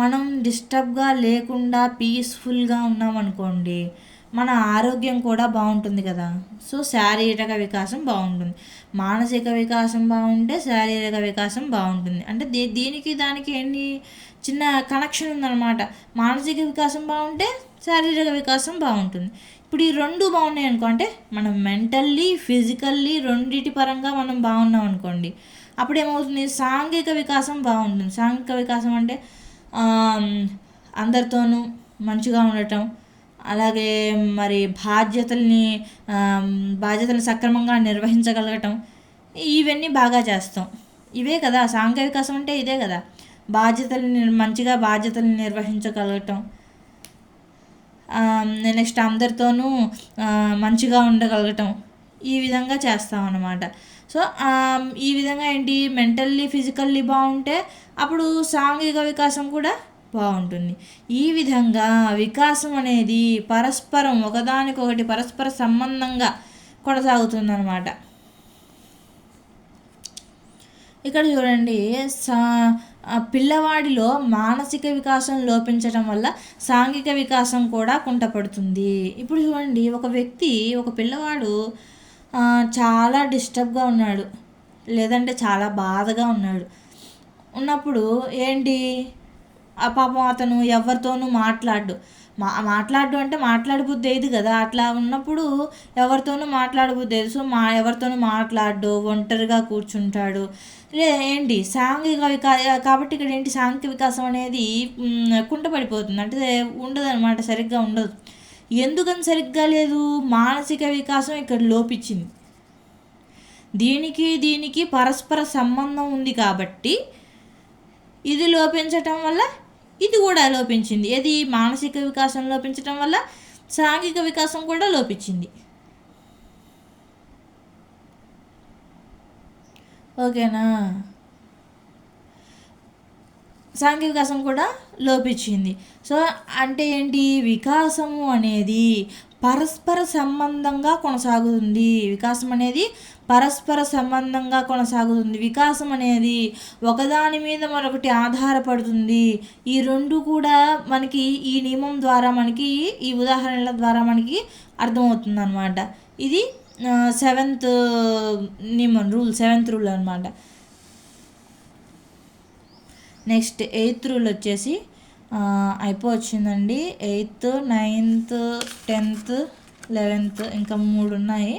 మనం డిస్టర్బ్గా లేకుండా పీస్ఫుల్గా ఉన్నామనుకోండి, మన ఆరోగ్యం కూడా బాగుంటుంది కదా. సో శారీరక వికాసం బాగుంటుంది, మానసిక వికాసం బాగుంటే శారీరక వికాసం బాగుంటుంది. అంటే దీనికి దానికి ఏంటి చిన్న కనెక్షన్ ఉందన్నమాట. మానసిక వికాసం బాగుంటే శారీరక వికాసం బాగుంటుంది. ఇప్పుడు ఈ రెండు బాగున్నాయి అనుకో, అంటే మనం మెంటల్లీ ఫిజికల్లీ రెండిటి పరంగా మనం బాగున్నాం అనుకోండి, అప్పుడు ఏమవుతుంది, సాంఘిక వికాసం బాగుంటుంది. సాంఘిక వికాసం అంటే అందరితోనూ మంచిగా ఉండటం, అలాగే మరి బాధ్యతలను సక్రమంగా నిర్వహించగలగటం, ఇవన్నీ బాగా చేస్తాం. ఇవే కదా సాంఘిక వికాసం అంటే, ఇదే కదా. మంచిగా బాధ్యతలను నిర్వహించగలగటం, నెక్స్ట్ అందరితోనూ మంచిగా ఉండగలగటం, ఈ విధంగా చేస్తాం అన్నమాట. సో ఈ విధంగా ఏంటి, మెంటల్లీ ఫిజికల్లీ బాగుంటే అప్పుడు సాంఘిక వికాసం కూడా బాగుంటుంది. ఈ విధంగా వికాసం అనేది ఒకదానికొకటి పరస్పర సంబంధంగా కొనసాగుతుందన్నమాట. ఇక్కడ చూడండి, పిల్లవాడిలో మానసిక వికాసం లోపించడం వల్ల సాంఘిక వికాసం కూడా కుంటపడుతుంది. ఇప్పుడు చూడండి, ఒక పిల్లవాడు చాలా డిస్టర్బ్గా ఉన్నాడు, లేదంటే చాలా బాధగా ఉన్నప్పుడు ఏంటి, పాపం అతను ఎవరితోనూ మాట్లాడు అంటే మాట్లాడబుద్ధి అయ్యేది కదా. అట్లా ఉన్నప్పుడు ఎవరితోనూ మాట్లాడబుద్ధి అయ్యేది. సో ఎవరితోనూ మాట్లాడు, ఒంటరిగా కూర్చుంటాడు. ఏంటి కాబట్టి ఇక్కడ ఏంటి, సాంఘిక వికాసం అనేది కుంటపడిపోతుంది. అంటే ఉండదన్నమాట, సరిగ్గా ఉండదు. ఎందుకని సరిగ్గా లేదు, మానసిక వికాసం ఇక్కడ లోపించింది. దీనికి పరస్పర సంబంధం ఉంది కాబట్టి ఇది లోపించటం వల్ల ఇది కూడా లోపించింది. ఏది, మానసిక వికాసం లోపించటం వల్ల సాంఘిక వికాసం కూడా లోపించింది. ఓకేనా. సాంఘిక వికాసం కూడా లోపించింది. సో అంటే ఏంటి, వికాసము అనేది పరస్పర సంబంధంగా కొనసాగుతుంది. వికాసం అనేది ఒకదాని మీద మరొకటి ఆధారపడుతుంది. ఈ రెండు కూడా మనకి ఈ నియమం ద్వారా, ఈ ఉదాహరణల ద్వారా మనకి అర్థమవుతుంది అన్నమాట. ఇది 7th నియమం, 7th రూల్ అనమాట. నెక్స్ట్ 8th రూల్ వచ్చేసి అయిపోవచ్చిందండి. 8th, 9th, 10th, 11th ఇంకా 3 ఉన్నాయి.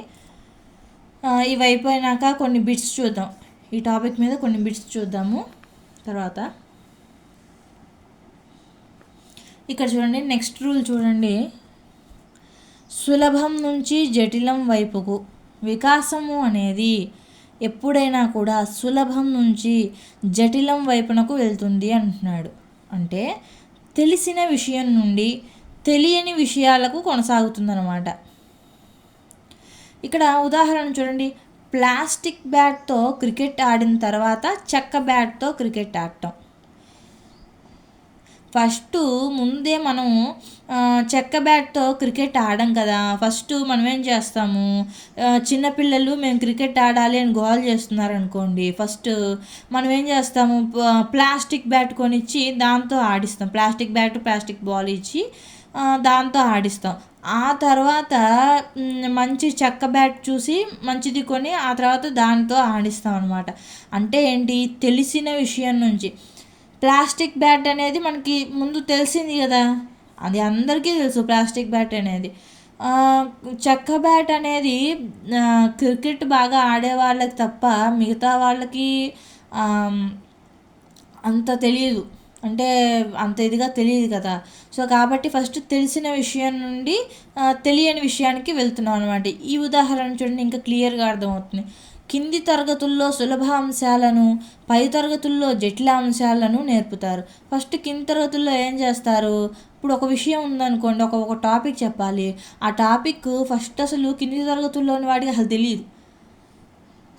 ఇవి అయిపోయినాక కొన్ని బిట్స్ చూద్దాం. ఈ టాపిక్ మీద కొన్ని బిట్స్ చూద్దాము. తర్వాత ఇక్కడ చూడండి, నెక్స్ట్ రూల్ చూడండి. సులభం నుంచి జటిలం వైపుకు వికాసము అనేది ఎప్పుడైనా కూడా సులభం నుంచి జటిలం వైపునకు వెళ్తుంది అంటున్నాడు. అంటే తెలిసిన విషయం నుండి తెలియని విషయాలకు కొనసాగుతుందన్నమాట. ఇక్కడ ఉదాహరణ చూడండి, ప్లాస్టిక్ బ్యాట్తో క్రికెట్ ఆడిన తర్వాత చెక్క బ్యాట్తో క్రికెట్ ఆడటం. ముందే మనం చెక్క బ్యాట్తో క్రికెట్ ఆడం కదా. ఫస్ట్ మనం ఏం చేస్తాము, చిన్నపిల్లలు మేము క్రికెట్ ఆడాలి అని గోల్ చేస్తున్నారు అనుకోండి, ఫస్ట్ మనం ఏం చేస్తాము, ప్లాస్టిక్ బ్యాట్ కొనిచ్చి దాంతో ఆడిస్తాం. ప్లాస్టిక్ బ్యాట్ ప్లాస్టిక్ బాల్ ఇచ్చి దాంతో ఆడిస్తాం. ఆ తర్వాత మంచి చెక్క బ్యాట్ చూసి మంచిది కొని ఆ తర్వాత దాంతో ఆడిస్తాం అనమాట. అంటే ఏంటి, తెలిసిన విషయం నుంచి. ప్లాస్టిక్ బ్యాట్ అనేది మనకి ముందు తెలిసింది కదా, అది అందరికీ తెలుసు ప్లాస్టిక్ బ్యాట్ అనేది. చెక్క బ్యాట్ అనేది క్రికెట్ బాగా ఆడే వాళ్ళకి తప్ప మిగతా వాళ్ళకి అంత తెలియదు, అంటే అంత ఇదిగా తెలియదు కదా. సో కాబట్టి ఫస్ట్ తెలిసిన విషయం నుండి తెలియని విషయానికి వెళ్తున్నాం అనమాట. ఈ ఉదాహరణ చూడండి, ఇంకా క్లియర్గా అర్థమవుతుంది. కింది తరగతుల్లో సులభ అంశాలను, పై తరగతుల్లో జటిల అంశాలను నేర్పుతారు. ఫస్ట్ కింది తరగతుల్లో ఏం చేస్తారు, ఇప్పుడు ఒక విషయం ఉందనుకోండి, ఒక టాపిక్ చెప్పాలి. ఆ టాపిక్ ఫస్ట్ అసలు కింది తరగతుల్లోని వాడికి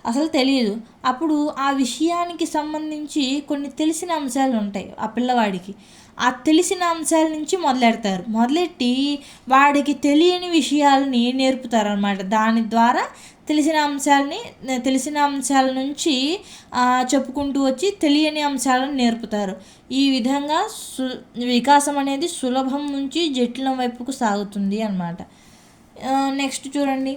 అసలు తెలియదు. అప్పుడు ఆ విషయానికి సంబంధించి కొన్ని తెలిసిన అంశాలు ఉంటాయి ఆ పిల్లవాడికి. ఆ తెలిసిన అంశాల నుంచి మొదలెట్టి వాడికి తెలియని విషయాలని నేర్పుతారనమాట. దాని ద్వారా తెలిసిన అంశాల నుంచి చెప్పుకుంటూ వచ్చి తెలియని అంశాలను నేర్పుతారు. ఈ విధంగా వికాసం అనేది సులభం నుంచి జటిలం వైపుకు సాగుతుంది అన్నమాట. నెక్స్ట్ చూడండి,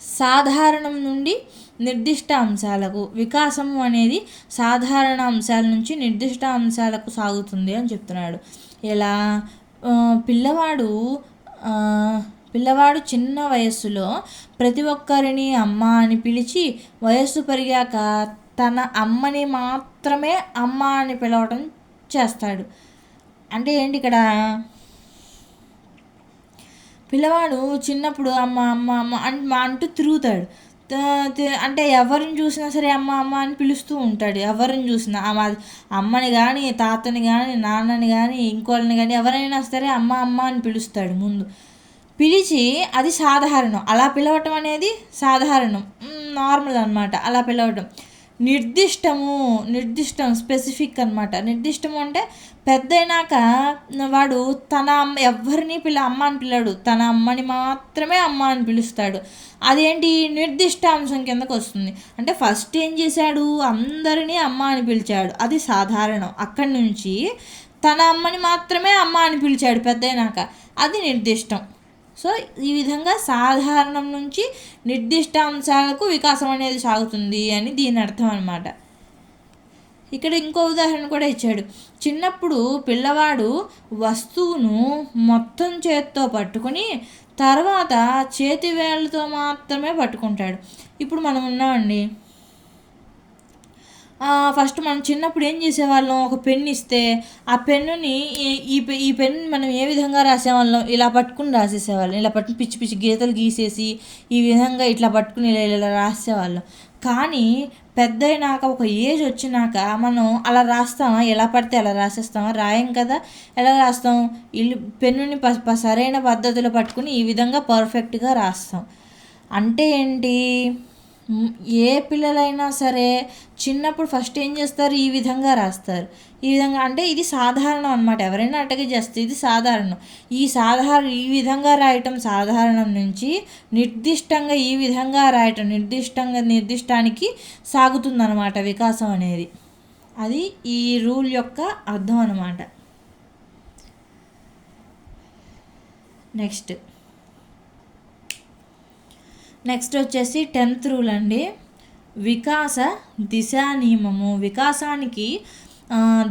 సాధారణం నుండి నిర్దిష్ట అంశాలకు వికాసము అనేది సాధారణ అంశాల నుంచి నిర్దిష్ట అంశాలకు సాగుతుంది అని చెప్తున్నాడు. ఎలా, పిల్లవాడు చిన్న వయస్సులో ప్రతి ఒక్కరిని అమ్మ అని పిలిచి వయస్సు పెరిగాక తన అమ్మని మాత్రమే అమ్మ అని పిలవటం చేస్తాడు. అంటే ఏంటి, ఇక్కడ పిల్లవాడు చిన్నప్పుడు అమ్మ అమ్మ అమ్మ అంటూ తిరుగుతాడు. అంటే ఎవరిని చూసినా సరే అమ్మ అమ్మ అని పిలుస్తూ ఉంటాడు. ఎవరిని చూసినా అమ్మని కానీ తాతని కానీ నాన్నని కానీ ఇంకోళ్ళని కానీ ఎవరైనా సరే అమ్మ అమ్మ అని పిలుస్తాడు. ముందు పిలిచి, అది సాధారణం. అలా పిలవటం అనేది సాధారణం, నార్మల్ అనమాట. అలా పిలవటం. నిర్దిష్టం స్పెసిఫిక్ అనమాట. నిర్దిష్టము అంటే పెద్దయినాక వాడు తన ఎవరిని అమ్మ అని పిల్లడు, తన అమ్మని మాత్రమే అమ్మ అని పిలుస్తాడు. అదేంటి, నిర్దిష్ట అంశం కిందకు వస్తుంది. అంటే ఫస్ట్ ఏం చేశాడు, అందరినీ అమ్మ అని పిలిచాడు, అది సాధారణం. అక్కడి నుంచి తన అమ్మని మాత్రమే అమ్మ అని పిలిచాడు పెద్దయినాక, అది నిర్దిష్టం. సో ఈ విధంగా సాధారణం నుంచి నిర్దిష్ట అంశాలకు వికాసం అనేది సాగుతుంది అని దీని అర్థం అన్నమాట. ఇక్కడ ఇంకో ఉదాహరణ కూడా ఇచ్చాడు. చిన్నప్పుడు పిల్లవాడు వస్తువును మొత్తం చేతితో పట్టుకుని తర్వాత చేతి వేళ్ళతో మాత్రమే పట్టుకుంటాడు. ఇప్పుడు మనం ఉన్నామండి, ఫస్ట్ మనం చిన్నప్పుడు ఏం చేసేవాళ్ళం, ఒక పెన్ను ఇస్తే ఆ పెన్నుని ఈ పెన్ను మనం ఏ విధంగా రాసేవాళ్ళం, ఇలా పట్టుకుని రాసేసేవాళ్ళం. ఇలా పట్టుకుని పిచ్చి పిచ్చి గీతలు గీసేసి ఈ విధంగా ఇట్లా పట్టుకుని ఇలా రాసేవాళ్ళం. కానీ పెద్దయినాక ఒక ఏజ్ వచ్చినాక మనం అలా రాస్తామా, ఎలా పడితే అలా రాసేస్తామా, రాయం కదా. ఎలా రాస్తాం, పెన్నుని సరైన పద్ధతిలో పట్టుకుని ఈ విధంగా పర్ఫెక్ట్గా రాస్తాం. అంటే ఏంటి, ఏ పిల్లలైనా సరే చిన్నప్పుడు ఫస్ట్ ఏం చేస్తారు, ఈ విధంగా రాస్తారు. ఈ విధంగా అంటే ఇది సాధారణం అనమాట. ఎవరైనా అటకే చేస్తే ఇది సాధారణం. ఈ విధంగా రాయటం సాధారణం నుంచి నిర్దిష్టంగా ఈ విధంగా రాయటం నిర్దిష్టానికి సాగుతుందన్నమాట వికాసం అనేది. అది ఈ రూల్ యొక్క అర్థం అన్నమాట. నెక్స్ట్ వచ్చేసి 10th రూల్ అండి, వికాస దిశా నియమము. వికాసానికి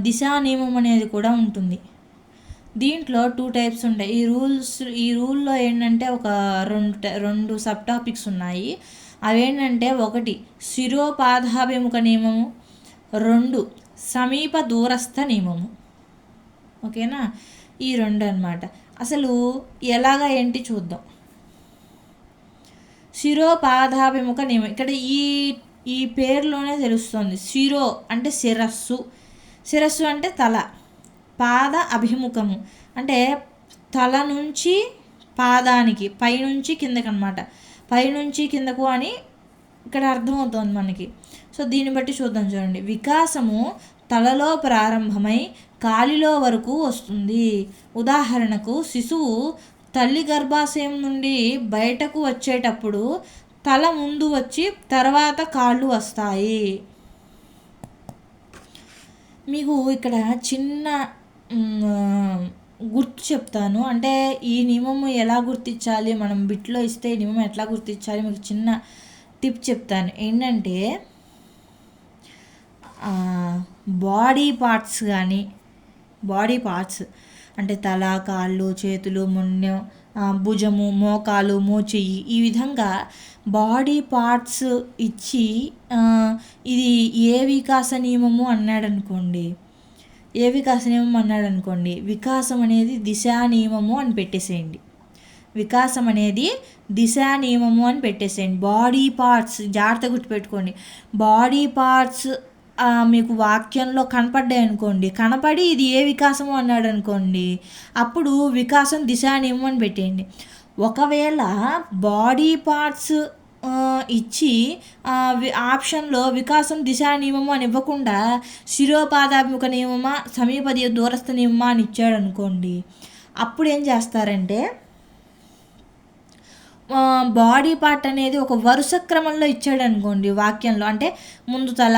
దిశా నియమం అనేది కూడా ఉంటుంది. దీంట్లో 2 టైప్స్ ఉంటాయి. ఈ రూల్లో ఏంటంటే ఒక రెండు సబ్ టాపిక్స్ ఉన్నాయి. అవేంటంటే 1 శిరోపాదాభిముఖ నియమము, 2 సమీప దూరస్థ నియమము. ఓకేనా, ఈ 2 అన్నమాట. అసలు ఎలాగా ఏంటి చూద్దాం. శిరోపాదాభిముఖ నియమం ఇక్కడ ఈ పేరులోనే తెలుస్తుంది. శిరో అంటే శిరస్సు అంటే తల, పాద అభిముఖము అంటే తల నుంచి పాదానికి, పైనుంచి కిందకి అనమాట, పైనుంచి కిందకు అని ఇక్కడ అర్థమవుతుంది మనకి. సో దీన్ని బట్టి చూద్దాం. చూడండి, వికాసము తలలో ప్రారంభమై కాలిలో వరకు వస్తుంది. ఉదాహరణకు శిశువు తల్లి గర్భాశయం నుండి బయటకు వచ్చేటప్పుడు తల ముందు వచ్చి తర్వాత కాళ్ళు వస్తాయి. మీకు ఇక్కడ చిన్న గుర్తు చెప్తాను. అంటే ఈ నియమము ఎలా గుర్తించాలి, మనం బిట్లో ఇస్తే ఈ నియమం ఎట్లా గుర్తించాలి మీకు చిన్న టిప్ చెప్తాను. ఏంటంటే బాడీ పార్ట్స్ అంటే తల, కాళ్ళు, చేతులు, మొండెం, భుజము, మోకాలు, మోచెయ్యి, ఈ విధంగా బాడీ పార్ట్స్ ఇచ్చి ఇది ఏ వికాస నియమము అన్నాడనుకోండి, వికాసం అనేది దిశా నియమము అని పెట్టేసేయండి. బాడీ పార్ట్స్ జాగ్రత్త గుర్తుపెట్టుకోండి. బాడీ పార్ట్స్ మీకు వాక్యంలో కనపడి ఇది ఏ వికాసము అన్నాడు అనుకోండి, అప్పుడు వికాసం దిశా నియమం అని పెట్టేయండి. ఒకవేళ బాడీ పార్ట్స్ ఇచ్చి ఆప్షన్లో వికాసం దిశా నియమము అని ఇవ్వకుండా శిరోపాదాభిముఖ నియమమా, సమీప దూరస్థ నియమమా అని ఇచ్చాడు అనుకోండి, అప్పుడు ఏం చేస్తారంటే బాడీ పార్ట్ అనేది ఒక వరుస క్రమంలో ఇచ్చాడు అనుకోండి వాక్యంలో, అంటే ముందు తల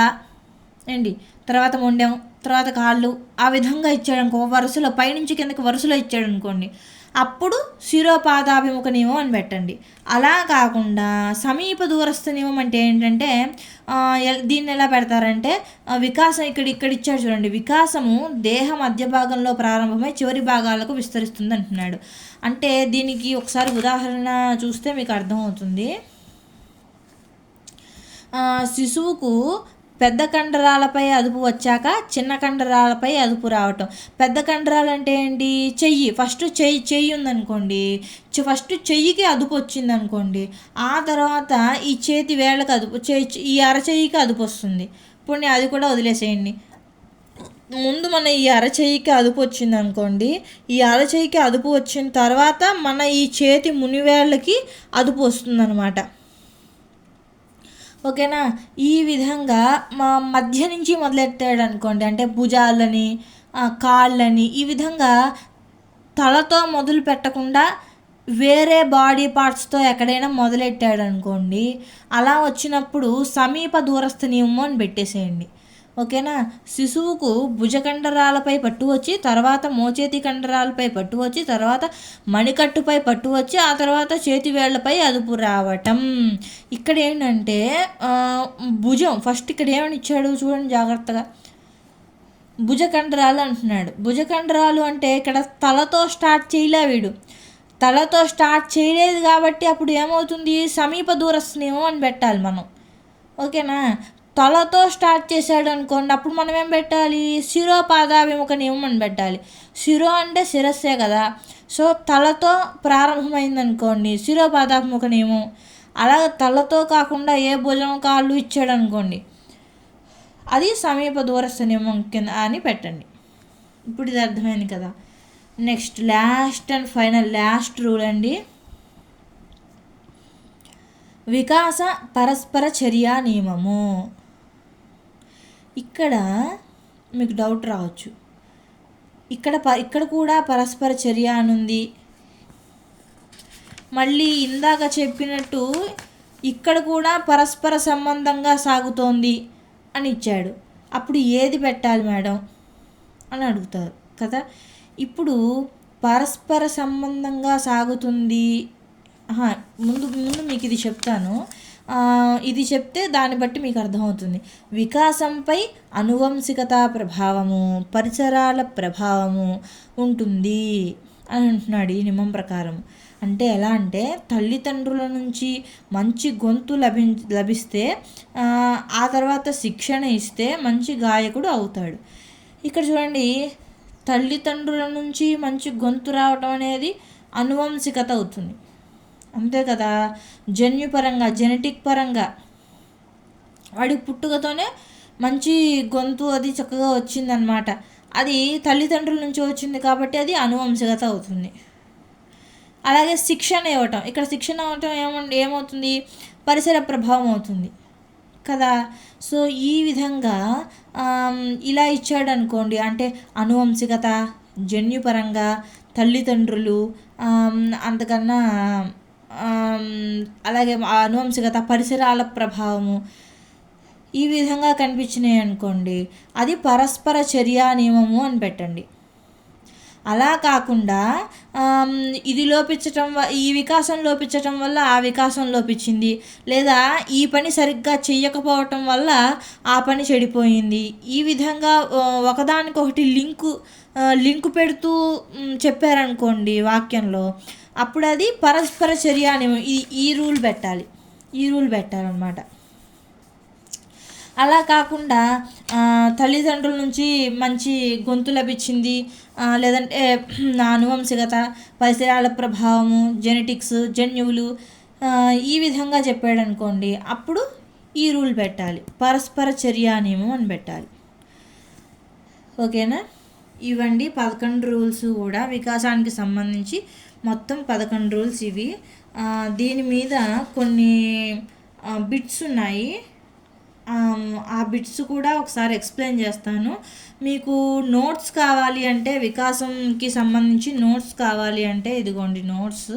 అండి, తర్వాత మొండెం, తర్వాత కాళ్ళు, ఆ విధంగా ఇచ్చాడు అనుకో, వరుసలో పైనుంచి కిందకి వరుసలో ఇచ్చాడు అనుకోండి, అప్పుడు శిరోపాదాభిముఖ నియమం అని పెట్టండి. అలా కాకుండా సమీప దూరస్థ నియమం అంటే ఏంటంటే దీన్ని ఎలా పెడతారంటే వికాసం ఇక్కడ ఇచ్చాడు చూడండి, వికాసము దేహ మధ్య భాగంలో ప్రారంభమై చివరి భాగాలకు విస్తరిస్తుంది అంటున్నాడు. అంటే దీనికి ఒకసారి ఉదాహరణ చూస్తే మీకు అర్థమవుతుంది. శిశువుకు పెద్ద కండరాలపై అదుపు వచ్చాక చిన్న కండరాలపై అదుపు రావటం. పెద్ద కండరాలు అంటే ఏంటి, ఫస్ట్ చెయ్యి ఉందనుకోండి, ఫస్ట్ చెయ్యికి అదుపు వచ్చింది అనుకోండి, ఆ తర్వాత ఈ చేతి వేళ్ళకి అదుపు, ఈ అరచెయ్యికి అదుపు వస్తుంది. ఇప్పుడు నేను అది కూడా వదిలేసేయండి. ముందు మన ఈ అరచెయ్యికి అదుపు వచ్చింది అనుకోండి, ఈ అరచెయ్యికి అదుపు వచ్చిన తర్వాత మన ఈ చేతి మునివేళ్ళకి అదుపు వస్తుంది అనమాట. ఓకేనా, ఈ విధంగా మా మధ్య నుంచి మొదలెట్టాడు అనుకోండి, అంటే భుజాలని, కాళ్ళని, ఈ విధంగా తలతో మొదలు పెట్టకుండా వేరే బాడీ పార్ట్స్తో ఎక్కడైనా మొదలెట్టాడు అనుకోండి, అలా వచ్చినప్పుడు సమీప దూరస్థ నియమం అని పెట్టేసేయండి. ఓకేనా, శిశువుకు భుజకండరాలపై పట్టు వచ్చి, తర్వాత మోచేతి కండరాలపై పట్టు వచ్చి, తర్వాత మణికట్టుపై పట్టు వచ్చి, ఆ తర్వాత చేతి వేళ్లపై అదుపు రావటం. ఇక్కడ ఏంటంటే భుజం ఫస్ట్ ఇక్కడ ఏమని ఇచ్చాడు చూడండి జాగ్రత్తగా, భుజకండరాలు అంటున్నాడు. భుజకండరాలు అంటే ఇక్కడ తలతో స్టార్ట్ చేయలే వీడు, తలతో స్టార్ట్ చేయలేదు కాబట్టి అప్పుడు ఏమవుతుంది, సమీప దూరస్థ నియమం అని పెట్టాలి మనం. ఓకేనా, తలతో స్టార్ట్ చేశాడు అనుకోండి, అప్పుడు మనం ఏం పెట్టాలి, శిరోపాదాభిముఖ నియమం అని పెట్టాలి. శిరో అంటే శిరస్సే కదా, సో తలతో ప్రారంభమైంది అనుకోండి శిరోపాదాభిముఖ నియమం. అలాగే తలతో కాకుండా ఏ భుజం, కాళ్ళు ఇచ్చాడు అనుకోండి, అది సమీప దూరస్థ నియమం కింద అని పెట్టండి. ఇప్పుడు ఇది అర్థమైంది కదా. Next last and final rule అండి, వికాస పరస్పర చర్యా నియమము. ఇక్కడ మీకు డౌట్ రావచ్చు, ఇక్కడ కూడా పరస్పర చర్య అని ఉంది, మళ్ళీ ఇందాక చెప్పినట్టు ఇక్కడ కూడా పరస్పర సంబంధంగా సాగుతోంది అని ఇచ్చాడు, అప్పుడు ఏది పెట్టాలి మేడం అని అడుగుతారు కదా. ఇప్పుడు పరస్పర సంబంధంగా సాగుతుంది, ముందు మీకు ఇది చెప్తాను. ఇది చెప్తే దాన్ని బట్టి మీకు అర్థమవుతుంది. వికాసంపై అనువంశికత ప్రభావము, పరిసరాల ప్రభావము ఉంటుంది అని అంటున్నాడు ఈ నియమం ప్రకారం. అంటే ఎలా అంటే తల్లిదండ్రుల నుంచి మంచి గొంతు లభిస్తే ఆ తర్వాత శిక్షణ ఇస్తే మంచి గాయకుడు అవుతాడు. ఇక్కడ చూడండి, తల్లిదండ్రుల నుంచి మంచి గొంతు రావటం అనేది అనువంశికత అవుతుంది, అంతే కదా. జన్యుపరంగా, జెనెటిక్ పరంగా వాడి పుట్టుకతోనే మంచి గొంతు అది చక్కగా వచ్చిందనమాట. అది తల్లిదండ్రుల నుంచి వచ్చింది కాబట్టి అది అనువంశికత అవుతుంది. అలాగే శిక్షణ ఇవ్వటం, ఇక్కడ శిక్షణ ఇవ్వటం ఏమవుతుంది, పరిసర ప్రభావం అవుతుంది కదా. సో ఈ విధంగా ఇలా ఇచ్చాడు అనుకోండి, అంటే అనువంశికత, జన్యుపరంగా, తల్లిదండ్రులు, అంతకన్నా అలాగే అనువంశికత, పరిసరాల ప్రభావము, ఈ విధంగా కనిపించినాయి అనుకోండి, అది పరస్పర చర్యా నియమము అని పెట్టండి. అలా కాకుండా ఇది లోపించటం, ఈ వికాసం లోపించటం వల్ల ఆ వికాసం లోపించింది, లేదా ఈ పని సరిగ్గా చెయ్యకపోవటం వల్ల ఆ పని చెడిపోయింది, ఈ విధంగా ఒకదానికొకటి లింకు పెడుతూ చెప్పారనుకోండి వాక్యంలో, అప్పుడు అది పరస్పర చర్య అని ఈ రూల్ పెట్టాలన్నమాట. అలా కాకుండా తల్లిదండ్రుల నుంచి మంచి గొంతు లభించింది, లేదంటే అనువంశికత, పరిసరాల ప్రభావము, జెనెటిక్స్, జన్యువులు, ఈ విధంగా చెప్పాడు అనుకోండి, అప్పుడు ఈ రూల్ పెట్టాలి, పరస్పర చర్యా నియమం అని పెట్టాలి. ఓకేనా. ఇవండి 11 రూల్స్ కూడా వికాసానికి సంబంధించి మొత్తం 11 రూల్స్ ఇవి. దీని మీద కొన్ని బిట్స్ ఉన్నాయి, ఆ బిట్స్ కూడా ఒకసారి ఎక్స్ప్లెయిన్ చేస్తాను. మీకు నోట్స్ కావాలి అంటే, వికాసంకి సంబంధించి నోట్స్ కావాలి అంటే ఇదిగోండి నోట్స్.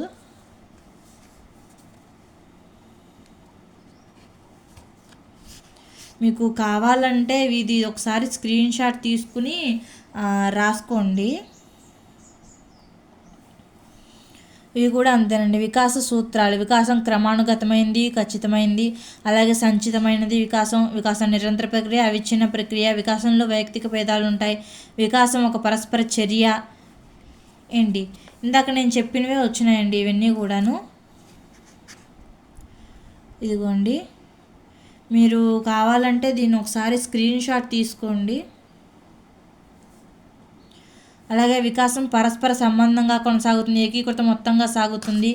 మీకు కావాలంటే ఇది ఒకసారి స్క్రీన్ షాట్ తీసుకుని రాసుకోండి. ఇవి కూడా అంతేనండి. వికాస సూత్రాలు, వికాసం క్రమానుగతమైంది, ఖచ్చితమైంది, అలాగే సంచితమైనది. వికాసం నిరంతర ప్రక్రియ, అవిచ్ఛిన్న ప్రక్రియ. వికాసంలో వైయక్తిక భేదాలు ఉంటాయి. వికాసం ఒక పరస్పర చర్య. ఏంటి ఇందాక నేను చెప్పినవే వచ్చినాయండి ఇవన్నీ కూడాను. ఇదిగోండి, మీరు కావాలంటే దీన్ని ఒకసారి స్క్రీన్ షాట్ తీసుకోండి. అలాగే వికాసం పరస్పర సంబంధంగా కొనసాగుతుంది, ఏకీకృత మొత్తంగా సాగుతుంది.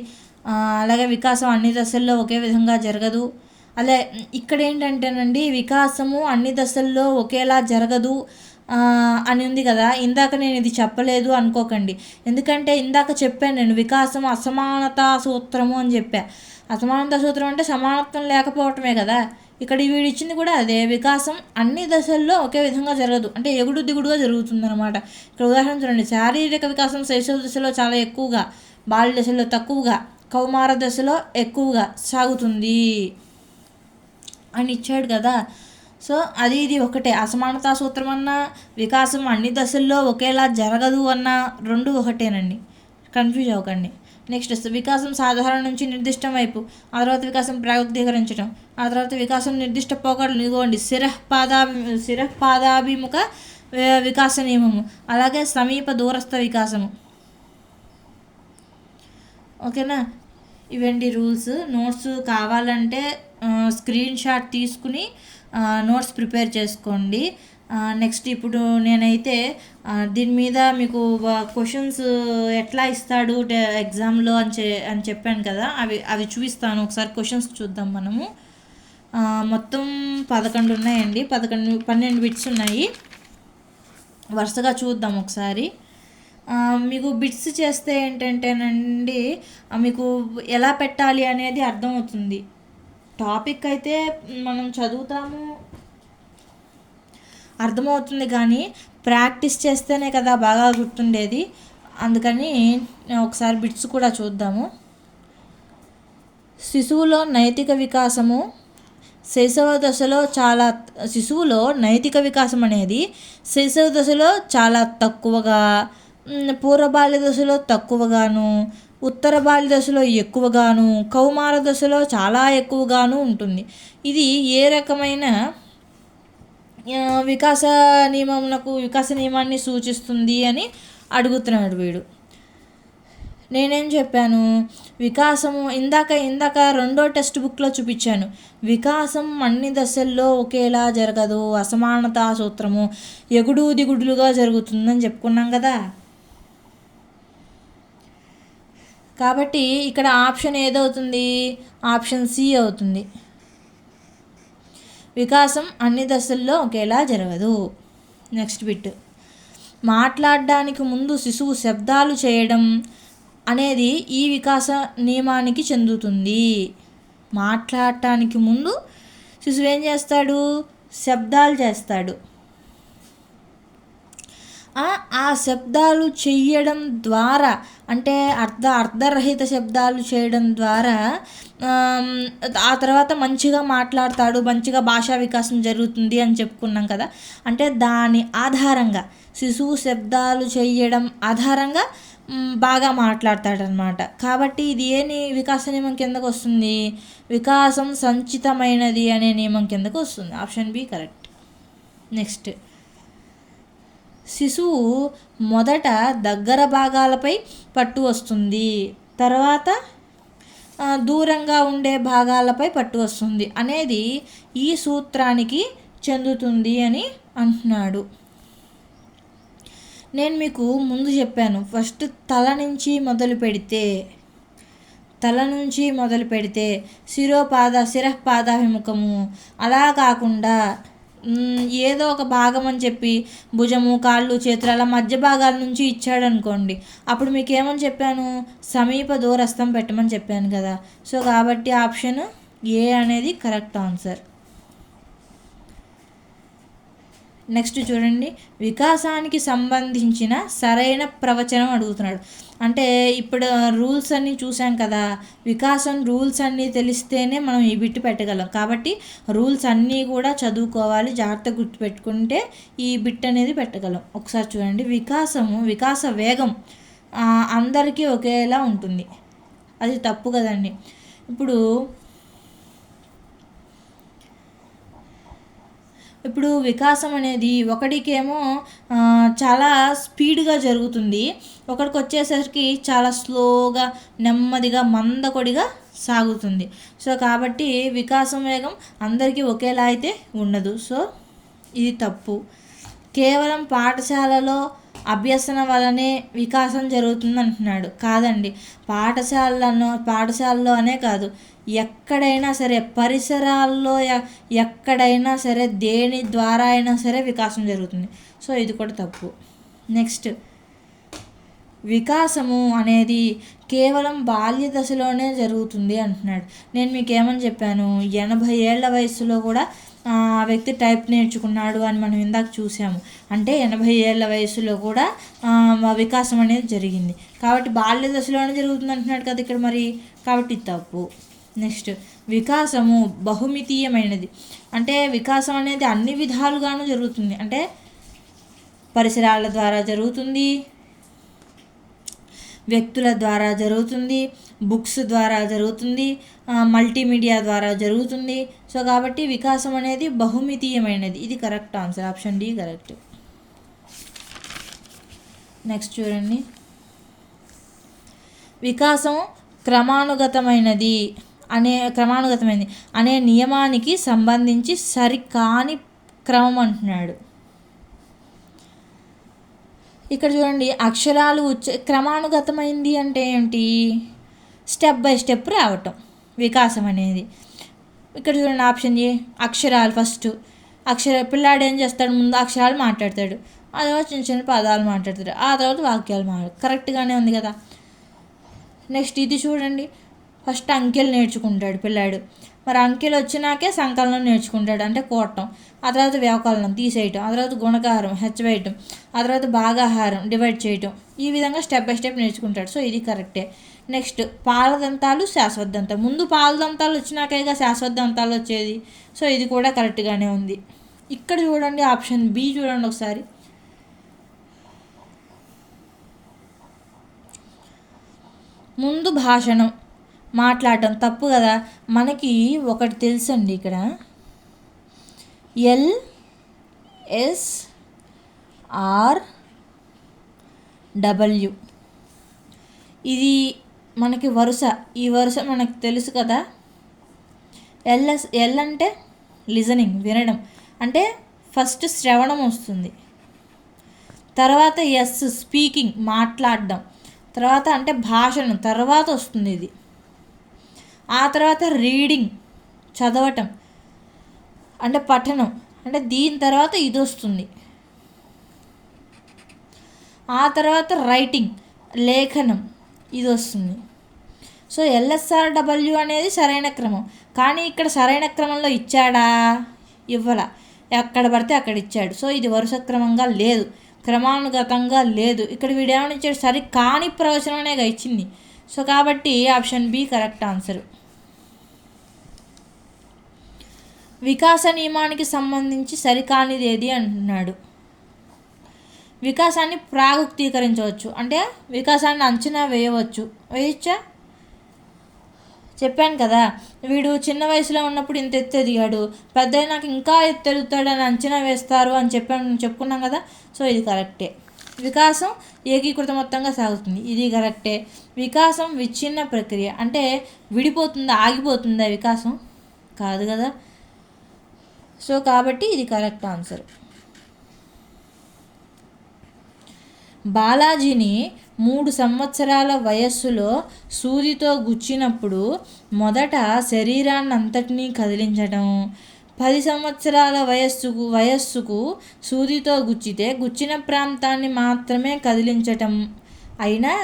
అలాగే వికాసం అన్ని దశల్లో ఒకే విధంగా జరగదు. అదే ఇక్కడ ఏంటంటేనండి, వికాసము అన్ని దశల్లో ఒకేలా జరగదు అని ఉంది కదా. ఇందాక నేను ఇది చెప్పలేదు అనుకోకండి, ఎందుకంటే ఇందాక చెప్పాను నేను వికాసం అసమానతా సూత్రము అని చెప్పా. అసమానతా సూత్రం అంటే సమానత్వం లేకపోవటమే కదా. ఇక్కడ వీడు ఇచ్చింది కూడా అదే, వికాసం అన్ని దశల్లో ఒకే విధంగా జరగదు, అంటే ఎగుడు దిగుడుగా జరుగుతుందన్నమాట. ఇక్కడ ఉదాహరణ చూడండి, శారీరక వికాసం శైశవ దశలో చాలా ఎక్కువగా, బాల్య దశలో తక్కువగా, కౌమార దశలో ఎక్కువగా సాగుతుంది అని ఇచ్చాడు కదా. సో అది ఇది ఒకటే. అసమానతా సూత్రం అన్నా, వికాసం అన్ని దశల్లో ఒకేలా జరగదు అన్నా రెండు ఒకటేనండి, కన్ఫ్యూజ్ అవ్వకండి. నెక్స్ట్ వికాసం సాధారణ నుంచి నిర్దిష్టం వైపు, ఆ తర్వాత వికాసం ప్రాగక్తీకరించడం, ఆ తర్వాత వికాసం నిర్దిష్ట పోకడలు. ఇదిగోండి శిరఃపాదాభిముఖ వికాస నియమము, అలాగే సమీప దూరస్థ వికాసము. ఓకేనా. ఇవండి రూల్స్. నోట్స్ కావాలంటే స్క్రీన్ షాట్ తీసుకుని నోట్స్ ప్రిపేర్ చేసుకోండి. నెక్స్ట్ ఇప్పుడు నేనైతే దీని మీద మీకు క్వశ్చన్స్ ఎట్లా ఇస్తాడు ఎగ్జామ్లో అని చెప్పాను కదా, అవి చూపిస్తాను. ఒకసారి క్వశ్చన్స్ చూద్దాం మనము. మొత్తం 11 ఉన్నాయండి, 12 బిట్స్ ఉన్నాయి. వరుసగా చూద్దాం ఒకసారి. మీకు బిట్స్ చేస్తే ఏంటంటేనండి, మీకు ఎలా పెట్టాలి అనేది అర్థమవుతుంది. టాపిక్ అయితే మనం చదువుతాము, అర్థమవుతుంది, కానీ ప్రాక్టీస్ చేస్తేనే కదా బాగా గుర్తుండేది. అందుకని ఒకసారి బిట్స్ కూడా చూద్దాము. శిశువులో నైతిక వికాసము శిశువులో నైతిక వికాసం అనేది శైశవ దశలో చాలా తక్కువగా, పూర్వబాల్య దశలో తక్కువగాను, ఉత్తర బాల్య దశలో ఎక్కువగాను, కౌమార దశలో చాలా ఎక్కువగాను ఉంటుంది. ఇది ఏ రకమైన వికాస వికాస నియమాన్ని సూచిస్తుంది అని అడుగుతున్నాడు వీడు. నేనేం చెప్పాను, వికాసము ఇందాక రెండో టెక్స్ట్ బుక్లో చూపించాను. వికాసం అన్ని దశల్లో ఒకేలా జరగదు, అసమానతా సూత్రము ఎగుడు దిగుడులుగా జరుగుతుందని చెప్పుకున్నాం కదా. కాబట్టి ఇక్కడ ఆప్షన్ ఏదవుతుంది, ఆప్షన్ సి అవుతుంది. వికాసం అన్ని దశల్లో ఒకేలా జరగదు. నెక్స్ట్ బిట్, మాట్లాడడానికి ముందు శిశువు శబ్దాలు చేయడం అనేది ఈ వికాస నియమానికి చెందుతుంది. మాట్లాడటానికి ముందు శిశువు ఏం చేస్తాడు, శబ్దాలు చేస్తాడు. ఆ శబ్దాలు చెయ్యడం ద్వారా, అంటే అర్ధరహిత శబ్దాలు చేయడం ద్వారా ఆ తర్వాత మంచిగా మాట్లాడతాడు, మంచిగా భాషా వికాసం జరుగుతుంది అని చెప్పుకున్నాం కదా. అంటే దాని ఆధారంగా శిశువు శబ్దాలు చేయడం ఆధారంగా బాగా మాట్లాడతాడనమాట. కాబట్టి ఇది ఏ వికాస నియమం కిందకు వస్తుంది, వికాసం సంచితమైనది అనే నియమం కిందకు వస్తుంది. Option B correct. నెక్స్ట్, శిశువు మొదట దగ్గర భాగాలపై పట్టు వస్తుంది, తర్వాత దూరంగా ఉండే భాగాలపై పట్టు వస్తుంది అనేది ఈ సూత్రానికి చెందుతుంది అని అంటున్నాడు. నేను మీకు ముందు చెప్పాను, ఫస్ట్ తల నుంచి మొదలు పెడితే శిరపాదాభిముఖము, అలా కాకుండా ఏదో ఒక భాగం అని చెప్పి భుజము, కాళ్ళు, చేతులు అలా మధ్య భాగాల నుంచి ఇచ్చాడనుకోండి, అప్పుడు మీకు ఏమని చెప్పాను, సమీప దూరస్థం పెట్టమని చెప్పాను కదా. సో కాబట్టి ఆప్షన్ ఏ అనేది కరెక్ట్ ఆన్సర్. నెక్స్ట్ చూడండి, వికాసానికి సంబంధించిన సరైన ప్రవచనం అడుగుతున్నాడు. అంటే ఇప్పుడు రూల్స్ అన్నీ చూసాం కదా, వికాసం రూల్స్ అన్నీ తెలిస్తేనే మనం ఈ బిట్ పెట్టగలం. కాబట్టి రూల్స్ అన్నీ కూడా చదువుకోవాలి, జాగ్రత్తగా గుర్తుపెట్టుకుంటే ఈ బిట్ అనేది పెట్టగలం. ఒకసారి చూడండి, వికాస వేగం అందరికీ ఒకేలా ఉంటుంది, అది తప్పు కదండి. ఇప్పుడు వికాసం అనేది ఒకడికేమో చాలా స్పీడ్గా జరుగుతుంది, ఒకడికి వచ్చేసరికి చాలా స్లోగా, నెమ్మదిగా, మందకొడిగా సాగుతుంది. సో కాబట్టి వికాసం వేగం అందరికీ ఒకేలా అయితే ఉండదు. సో ఇది తప్పు. కేవలం పాఠశాలలో అభ్యసన వలనే వికాసం జరుగుతుంది అంటున్నాడు. కాదండి, పాఠశాలలో అనే కాదు, ఎక్కడైనా సరే, పరిసరాల్లో ఎక్కడైనా సరే, దేని ద్వారా అయినా సరే వికాసం జరుగుతుంది. సో ఇది కూడా తప్పు. నెక్స్ట్, వికాసము అనేది కేవలం బాల్య దశలోనే జరుగుతుంది అంటున్నాడు. నేను మీకు ఏమని చెప్పాను, 80 ఏళ్ల వయసులో కూడా ఆ వ్యక్తి టైప్ నేర్చుకున్నాడు అని మనం ఇందాక చూసాము. అంటే 80 ఏళ్ల వయసులో కూడా వికాసం అనేది జరిగింది. కాబట్టి బాల్య దశలోనే జరుగుతుంది అంటున్నాడు కదా ఇక్కడ మరి, కాబట్టి తప్పు. నెక్స్ట్, వికాసము బహుమితీయమైనది. అంటే వికాసం అనేది అన్ని విధాలుగాను జరుగుతుంది. అంటే పరిసరాల ద్వారా జరుగుతుంది, వ్యక్తుల ద్వారా జరుగుతుంది, బుక్స్ ద్వారా జరుగుతుంది, మల్టీమీడియా ద్వారా జరుగుతుంది. సో కాబట్టి వికాసం అనేది బహుమితీయమైనది. ఇది correct answer, option D correct. Next చూడండి, వికాసం క్రమానుగతమైనది అనే నియమానికి సంబంధించి సరికాని క్రమం అంటున్నాడు. ఇక్కడ చూడండి, అక్షరాలు క్రమానుగతమైంది అంటే ఏంటి, స్టెప్ బై స్టెప్ రావటం వికాసం అనేది. ఇక్కడ చూడండి ఆప్షన్ ఏ, అక్షరాలు ఫస్ట్ పిల్లాడు ఏం చేస్తాడు, ముందు అక్షరాలు మాట్లాడతాడు, ఆ తర్వాత చిన్న చిన్న పదాలు మాట్లాడతాడు, ఆ తర్వాత వాక్యాలు కరెక్ట్గానే ఉంది కదా. నెక్స్ట్ ఇది చూడండి, ఫస్ట్ అంకెలు నేర్చుకుంటాడు పిల్లాడు, మరి అంకెలు వచ్చినాకే సంకలనం నేర్చుకుంటాడు, అంటే కూడటం, ఆ తర్వాత వ్యవకలనం తీసేయటం, ఆ తర్వాత గుణకారం హెచ్చవేయటం, ఆ తర్వాత భాగాహారం డివైడ్ చేయటం, ఈ విధంగా స్టెప్ బై స్టెప్ నేర్చుకుంటాడు. సో ఇది కరెక్టే. నెక్స్ట్, పాలదంతాలు శాశ్వత దంతాలు, ముందు పాలదంతాలు వచ్చినాకేగా శాశ్వత దంతాలు వచ్చేది. సో ఇది కూడా కరెక్ట్గానే ఉంది. ఇక్కడ చూడండి ఆప్షన్ బి చూడండి ఒకసారి, ముందు భాషణం మాట్లాడటం తప్పు కదా. మనకి ఒకటి తెలుసండి, ఇక్కడ LSRW ఇది మనకి వరుస. ఈ వరుస మనకు తెలుసు కదా. ఎల్ అంటే లిజనింగ్, వినడం, అంటే ఫస్ట్ శ్రవణం వస్తుంది. తర్వాత ఎస్ స్పీకింగ్, మాట్లాడడం. తర్వాత అంటే భాషణం తర్వాత వస్తుంది ఇది. ఆ తర్వాత రీడింగ్, చదవటం, అంటే పఠనం, అంటే దీని తర్వాత ఇది వస్తుంది. ఆ తర్వాత రైటింగ్, లేఖనం, ఇది వస్తుంది. సో LSRW అనేది సరైన క్రమం. కానీ ఇక్కడ సరైన క్రమంలో ఇచ్చాడా? ఇవ్వాల, ఎక్కడ పడితే అక్కడ ఇచ్చాడు. సో ఇది వరుస క్రమంగా లేదు, క్రమానుగతంగా లేదు. ఇక్కడ వీడేమని ఇచ్చాడు? సరి కాని ప్రవచనం అనేగా ఇచ్చింది. సో కాబట్టి ఆప్షన్ బి కరెక్ట్ ఆన్సర్. వికాస నియమానికి సంబంధించి సరికానిది ఏది అంటున్నాడు. వికాసాన్ని ప్రాగుక్తీకరించవచ్చు, అంటే వికాసాన్ని అంచనా వేయవచ్చు. వేయచ్చా? చెప్పాను కదా, వీడు చిన్న వయసులో ఉన్నప్పుడు ఇంత ఎత్తు ఎదిగాడు, పెద్ద నాకు ఇంకా ఎత్తు ఎదుగుతాడని అంచనా వేస్తారు అని చెప్పుకున్నాం కదా. సో ఇది కరెక్టే. వికాసం ఏకీకృత మొత్తంగా సాగుతుంది, ఇది కరెక్టే. వికాసం విచ్ఛిన్న ప్రక్రియ, అంటే విడిపోతుందా, ఆగిపోతుందా వికాసం? కాదు కదా. సో కాబట్టి ఇది కరెక్ట్ ఆన్సర్. బాలాజీని 3 సంవత్సరాల వయస్సులో సూదితో గుచ్చినప్పుడు మొదట శరీరాన్నంతటినీ కదిలించడం, 10 సంవత్సరాల వయస్సుకు సూదితో గుచ్చితే గుచ్చిన ప్రాంతాన్ని మాత్రమే కదిలించటం అయినా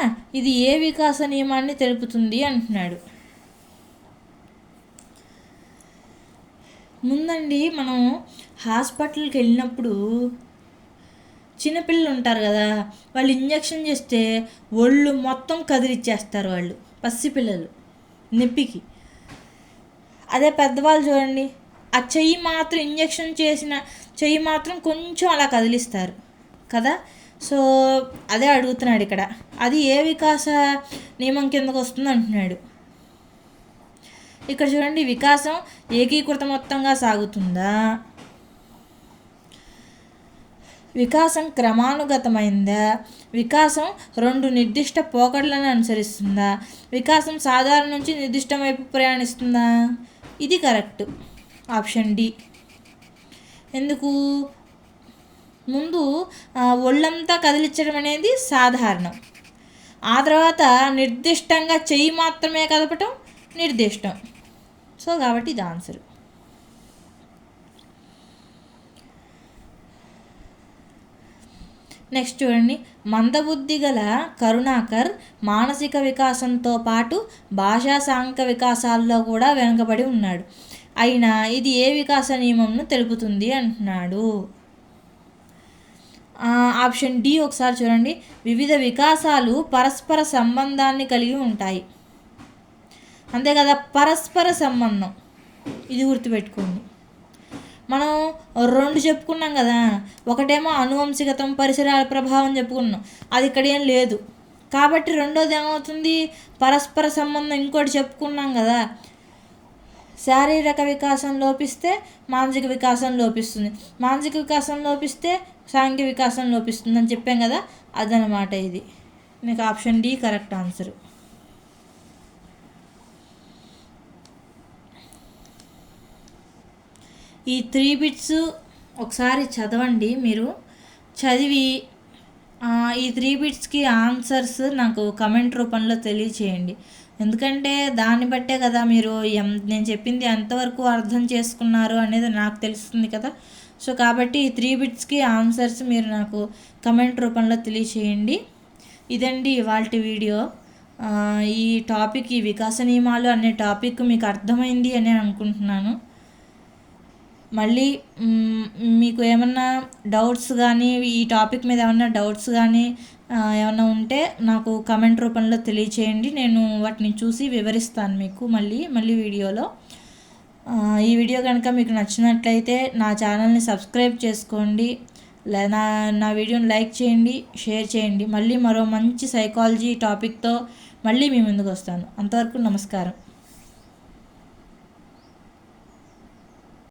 ఇది ఏ వికాస నియమాన్ని తెలుపుతుంది అంటున్నాడు. ముందండి మనం హాస్పిటల్కి వెళ్ళినప్పుడు చిన్నపిల్లలు ఉంటారు కదా, వాళ్ళు ఇంజక్షన్ చేస్తే ఒళ్ళు మొత్తం కదిలిచ్చేస్తారు వాళ్ళు, పసిపిల్లలు నొప్పికి. అదే పెద్దవాళ్ళు చూడండి, ఆ చెయ్యి మాత్రం ఇంజక్షన్ చేసిన చెయ్యి మాత్రం కొంచెం అలా కదిలిస్తారు కదా. సో అదే అడుగుతున్నాడు ఇక్కడ, అది ఏ వికాస నియమం కిందకు వస్తుంది అంటున్నాడు. ఇక్కడ చూడండి, వికాసం ఏకీకృత మొత్తంగా సాగుతుందా, వికాసం క్రమానుగతమైందా, వికాసం 2 నిర్దిష్ట పోకడలను అనుసరిస్తుందా, వికాసం సాధారణ నుంచి నిర్దిష్టం వైపు ప్రయాణిస్తుందా? ఇది కరెక్ట్, ఆప్షన్ డి. ఎందుకు? ముందు ఒళ్ళంతా కదిలించడం అనేది సాధారణం, ఆ తర్వాత నిర్దిష్టంగా చెయ్యి మాత్రమే కదపటం నిర్దిష్టం. సో కాబట్టి ఇది ఆన్సర్. నెక్స్ట్ చూడండి, మందబుద్ధి గల కరుణాకర్ మానసిక వికాసంతో పాటు భాషా సాంఘిక వికాసాల్లో కూడా వెనుకబడి ఉన్నాడు. అయినా ఇది ఏ వికాస నియమంను తెలుపుతుంది అంటున్నాడు. ఆప్షన్ డి ఒకసారి చూడండి, వివిధ వికాసాలు పరస్పర సంబంధాన్ని కలిగి ఉంటాయి. అంతే కదా, పరస్పర సంబంధం, ఇది గుర్తుపెట్టుకోండి. మనం 2 చెప్పుకున్నాం కదా, ఒకటేమో అనువంశికతం, పరిసరాల ప్రభావం చెప్పుకున్నాం, అది ఇక్కడ ఏం లేదు. కాబట్టి రెండోది ఏమవుతుంది? పరస్పర సంబంధం ఇంకోటి చెప్పుకున్నాం కదా, శారీరక వికాసం లోపిస్తే మానసిక వికాసం లోపిస్తుంది, మానసిక వికాసం లోపిస్తే సాంఘిక వికాసం లోపిస్తుంది అని చెప్పాం కదా, అదనమాట ఇది. మీకు ఆప్షన్ డి కరెక్ట్ ఆన్సర్. ఈ 3 బిట్స్ ఒకసారి చదవండి. మీరు చదివి ఈ 3 బిట్స్కి ఆన్సర్స్ నాకు కమెంట్ రూపంలో తెలియచేయండి. ఎందుకంటే దాన్ని బట్టే కదా మీరు నేను చెప్పింది ఎంతవరకు అర్థం చేసుకున్నారు అనేది నాకు తెలుస్తుంది కదా. సో కాబట్టి ఈ 3 బిట్స్కి ఆన్సర్స్ మీరు నాకు కమెంట్ రూపంలో తెలియచేయండి. ఇదండి ఇవాల్టి వీడియో. ఈ టాపిక్, ఈ వికాస నియమాలు అనే టాపిక్ మీకు అర్థమైంది అని అనుకుంటున్నాను. మళ్ళీ మీకు ఏమన్నా డౌట్స్ కానీ, ఈ టాపిక్ మీద ఏమన్నా డౌట్స్ కానీ ఏమన్నా ఉంటే నాకు కమెంట్ రూపంలో తెలియచేయండి. నేను వాటిని చూసి వివరిస్తాను మీకు మళ్ళీ వీడియోలో. ఈ వీడియో కనుక మీకు నచ్చినట్లయితే నా ఛానల్ని సబ్స్క్రైబ్ చేసుకోండి. నా నా వీడియోని లైక్ చేయండి, షేర్ చేయండి. మళ్ళీ మరో మంచి సైకాలజీ టాపిక్తో మళ్ళీ మీ ముందుకు వస్తాను. అంతవరకు నమస్కారం.